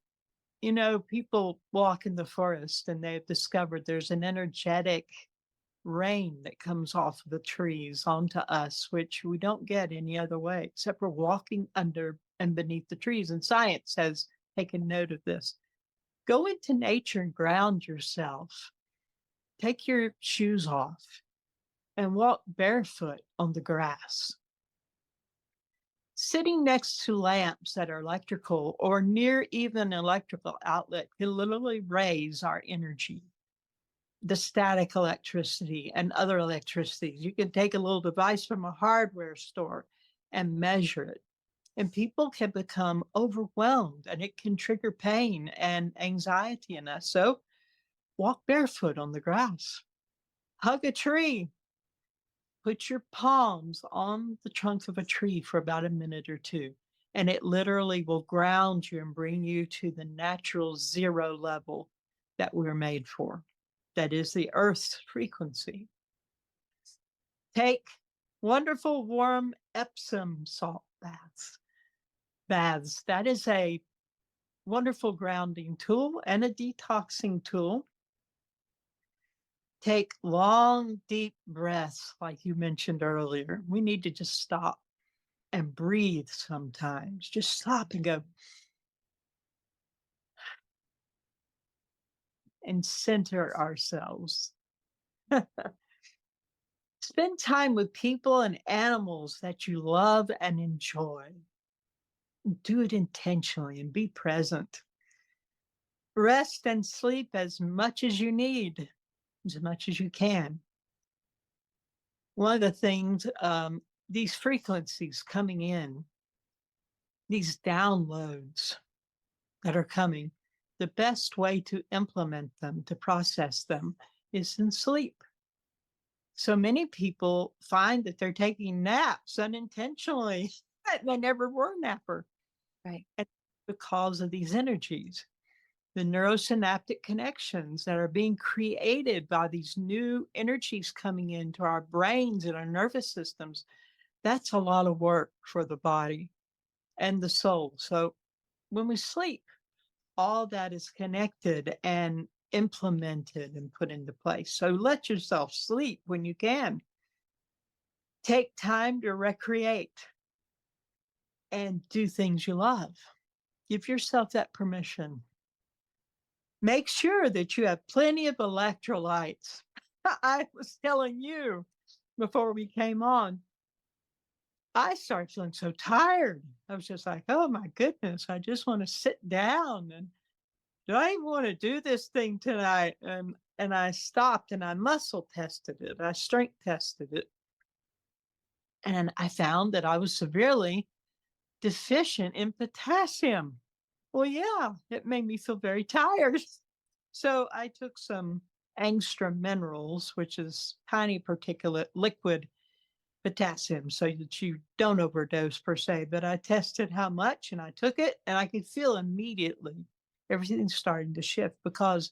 people walk in the forest and they've discovered there's an energetic rain that comes off of the trees onto us, which we don't get any other way except for walking under and beneath the trees. And science has taken note of this. Go into nature and ground yourself. Take your shoes off and walk barefoot on the grass. Sitting next to lamps that are electrical or near even an electrical outlet can literally raise our energy. The static electricity and other electricities. You can take a little device from a hardware store and measure it. And people can become overwhelmed and it can trigger pain and anxiety in us. So walk barefoot on the grass, hug a tree, put your palms on the trunk of a tree for about a minute or two, and it literally will ground you and bring you to the natural zero level that we're made for. That is the Earth's frequency. Take wonderful warm Epsom salt baths. That is a wonderful grounding tool and a detoxing tool. Take long, deep breaths, like you mentioned earlier. We need to just stop and breathe sometimes. Just stop and go and center ourselves. Spend time with people and animals that you love and enjoy. Do it intentionally and be present. Rest and sleep as much as you need, as much as you can. One of the things, these frequencies coming in, these downloads that are coming, the best way to implement them, to process them, is in sleep. So many people find that they're taking naps unintentionally. They never were a napper. Right. And because of these energies, the neurosynaptic connections that are being created by these new energies coming into our brains and our nervous systems, that's a lot of work for the body and the soul. So when we sleep, all that is connected and implemented and put into place. So let yourself sleep when you can. Take time to recreate and do things you love. Give yourself that permission. Make sure that you have plenty of electrolytes. I was telling you before we came on, I started feeling so tired. I was just like, oh my goodness, I just want to sit down and do I even want to do this thing tonight? And I stopped and I muscle tested it. I strength tested it. And I found that I was severely deficient in potassium. Well, yeah, it made me feel very tired. So I took some angstrom minerals, which is tiny particulate liquid potassium, so that you don't overdose per se. But I tested how much and I took it, and I could feel immediately everything starting to shift because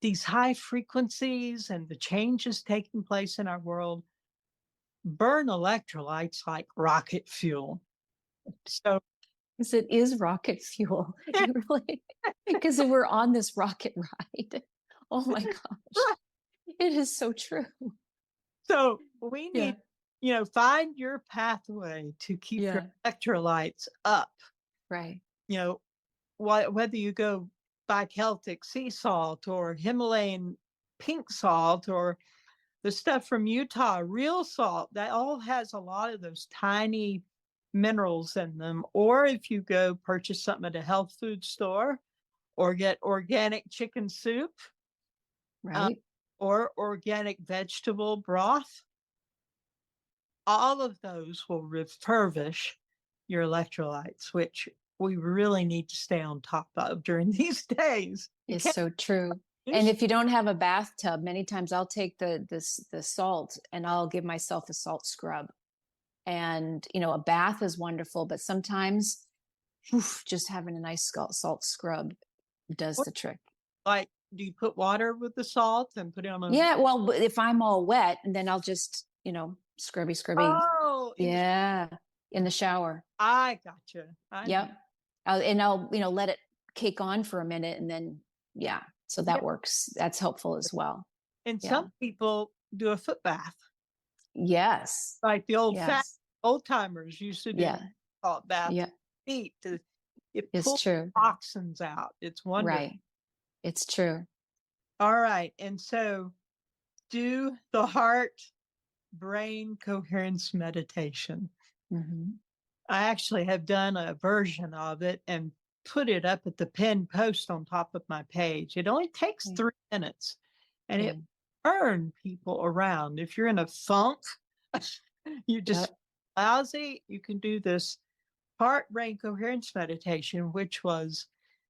these high frequencies and the changes taking place in our world burn electrolytes like rocket fuel. So, 'Cause it is rocket fuel. It really, because we're on this rocket ride. Oh my gosh. It is so true. so we Yeah. need, find your pathway to keep your Yeah. electrolytes up. Right. You know, whether you go by Celtic sea salt or Himalayan pink salt or the stuff from Utah, real salt, that all has a lot of those tiny minerals in them. Or if you go purchase something at a health food store or get organic chicken soup, uh, Right. or organic vegetable broth, all of those will refurbish your electrolytes, which we really need to stay on top of during these days. You Is can't so true. And use if you don't have a bathtub, many times I'll take the salt and I'll give myself a salt scrub. And a bath is wonderful, but sometimes oof, just having a nice salt scrub does what, the trick. like, do you put water with the salt and put it on a Yeah, well, if I'm all wet, and then I'll just, scrubby. oh, in the Yeah, in the shower. I gotcha. I know. Yep. I'll let it cake on for a minute and then, yeah. So Yeah, that works. That's helpful as well. and Yeah. some people do a foot bath, Yes. like the Yes. old timers used to do Yeah. salt bath Yeah. feet to it It's pulls true. toxins out. It's wonderful. Right. It's true. All right. And so do the heart brain coherence meditation. Hmm. I actually have done a version of it and put it up at the pinned post on top of my page. It only takes Yeah. 3 minutes and it Mm. turn people around. If you're in a funk, you just Yep. lousy, you can do this heart brain coherence meditation, which was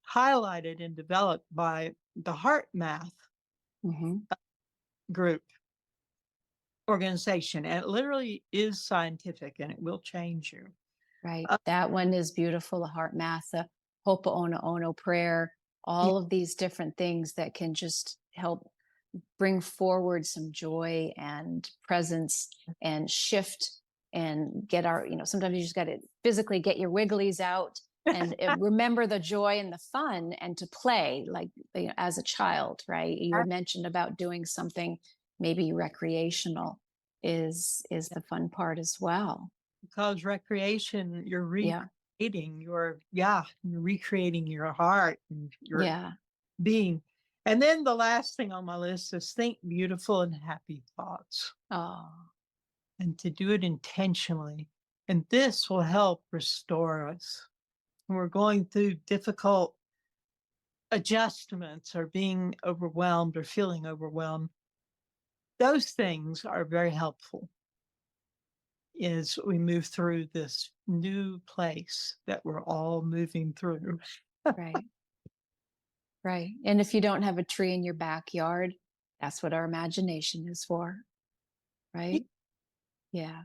highlighted and developed by the Heart Math Hmm. group organization. And it literally is scientific and it will change you. Right. Uh, That one is beautiful. The heart math, the Ho'oponopono prayer, yeah, all of these different things that can just help bring forward some joy and presence and shift and get sometimes you just got to physically get your wigglies out and remember the joy and the fun and to play like as a child, right? You had mentioned about doing something maybe recreational is the fun part as well. because recreation, you're Yeah. recreating you're recreating your heart and your Yeah. being. And then the last thing on my list is think beautiful and happy thoughts Oh, and to do it intentionally. And this will help restore us when we're going through difficult adjustments or being overwhelmed or feeling overwhelmed. Those things are very helpful as we move through this new place that we're all moving through. right. Right. And if you don't have a tree in your backyard, that's what our imagination is for, right? Yeah.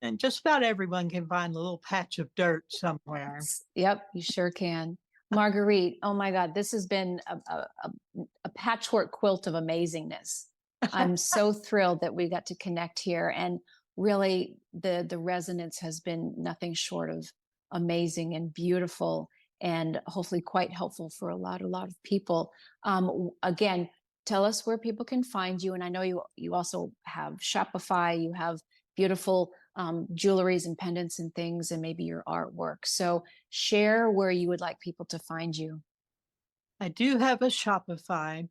And just about everyone can find a little patch of dirt somewhere. Yep, you sure can. Marguerite, oh my God, this has been a patchwork quilt of amazingness. I'm so thrilled that we got to connect here. And really, the resonance has been nothing short of amazing and beautiful and hopefully quite helpful for a lot of people. Again, tell us where people can find you. And I know you also have Shopify, you have beautiful jewelries and pendants and things, and maybe your artwork. So share where you would like people to find you. I do have a Shopify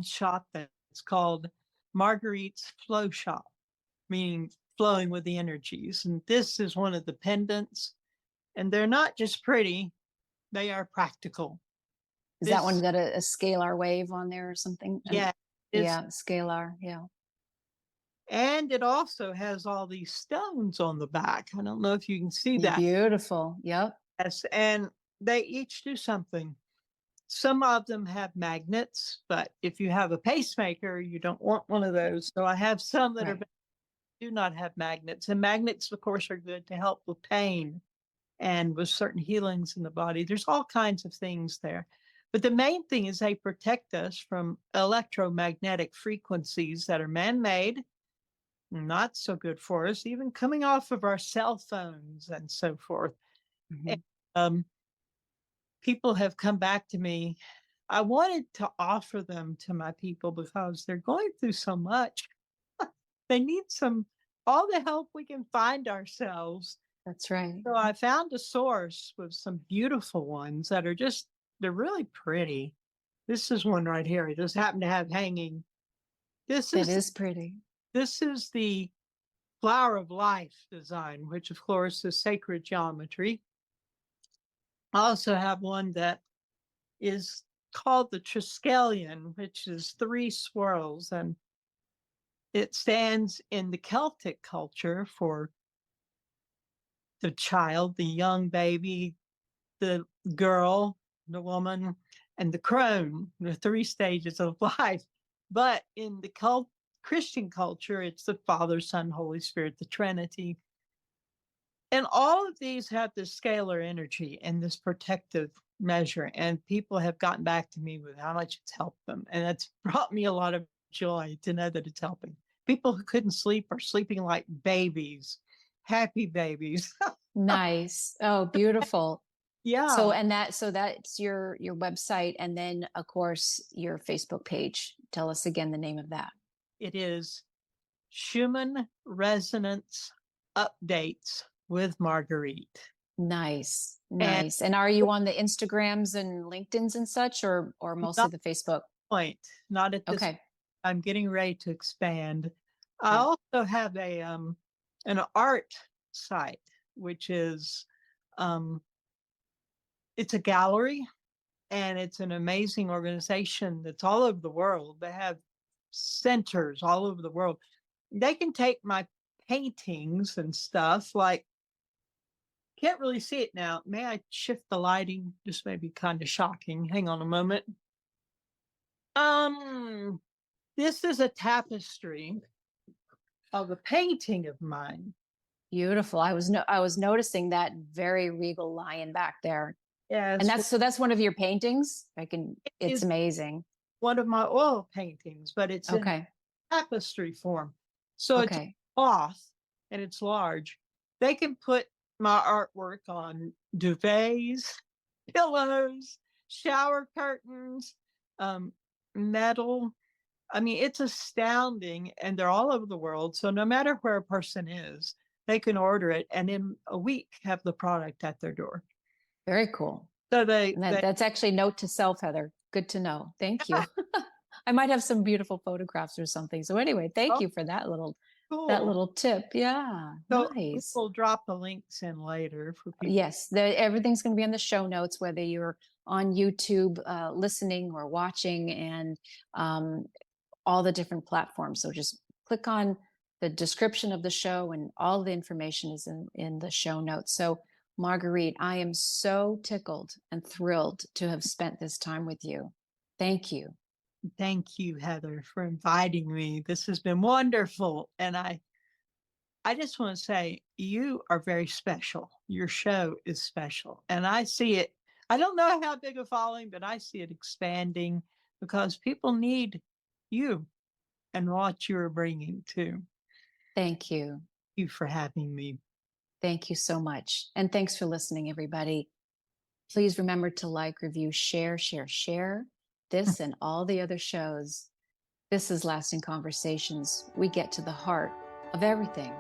shop that's It's called Marguerite's Flow Shop, meaning flowing with the energies. And this is one of the pendants, and they're not just pretty, they are practical. Is that one This, got a scalar wave on there or something? yeah, it's, Yeah, scalar. Yeah. and it also has all these stones on the back. I don't know if you can see that. Beautiful. Yep. Yes, and they each do something. Some of them have magnets, but if you have a pacemaker, you don't want one of those. So I have some that are Right. do not have magnets, and magnets, of course, are good to help with pain and with certain healings in the body. There's all kinds of things there. But the main thing is they protect us from electromagnetic frequencies that are man made, not so good for us, even coming off of our cell phones and so forth. And, Mhm. um, people have come back to me. I wanted to offer them to my people because they're going through so much. They need all the help we can find ourselves. That's right. So I found a source with some beautiful ones that are they're really pretty. This is one right here. I just happen to have hanging. This That is is pretty. this is the flower of life design, which of course is sacred geometry. I also have one that is called the Triskelion, which is three swirls, and it stands in the Celtic culture for the child, the young baby, the girl, the woman, and the crone, the three stages of life. But in the Christian culture, it's the Father, Son, Holy Spirit, the Trinity. And all of these have this scalar energy and this protective measure. And people have gotten back to me with how much it's helped them. And it's brought me a lot of joy to know that it's helping. People who couldn't sleep are sleeping like babies, happy babies. Nice. Oh, beautiful. So Yeah, and so that's your website and then of course your Facebook page. Tell us again the name of that. it is Schumann Resonance Updates with Marguerite. Nice. And Nice. And are you on the Instagrams and LinkedIn's and such or mostly not the Facebook? point, not at this. Okay. I'm getting ready to expand. I Yeah. also have an art site, which is um it's a gallery, and it's an amazing organization that's all over the world. They have centers all over the world. They can take my paintings and stuff, like, can't really see it now. May I shift the lighting? This may be kind of shocking. Hang on a moment. Um, this is a tapestry of a painting of mine. Beautiful. I was noticing that very regal lion back there. And Yes, that's one of your paintings? it It's is amazing. one of my oil paintings, but it's in Okay. tapestry form. So it's Okay. cloth and it's large. They can put my artwork on duvets, pillows, shower curtains, um, metal. I mean, it's astounding, and they're all over the world. So no matter where a person is, they can order it, and in a week have the product at their door. Very cool. So And they that's actually note to self, Heather. Good to know. Thank you. I might have some beautiful photographs or something. So anyway, thank oh, you for that cool. little tip. Yeah, So nice. we'll drop the links in later for people. Yes, everything's going to be in the show notes, whether you're on YouTube listening or watching, and um, all the different platforms. So just click on the description of the show, and all the information is in the show notes. So, Marguerite, I am so tickled and thrilled to have spent this time with you. Thank you. Thank you, Heather, for inviting me. This has been wonderful. And I just want to say you are very special. Your show is special. And I see it. I don't know how big a following, but I see it expanding because people need you and what you're bringing too. Thank you. Thank you for having me. Thank you so much. And thanks for listening, everybody. Please remember to like, review, share this and all the other shows. This is Lasting Conversations. We get to the heart of everything.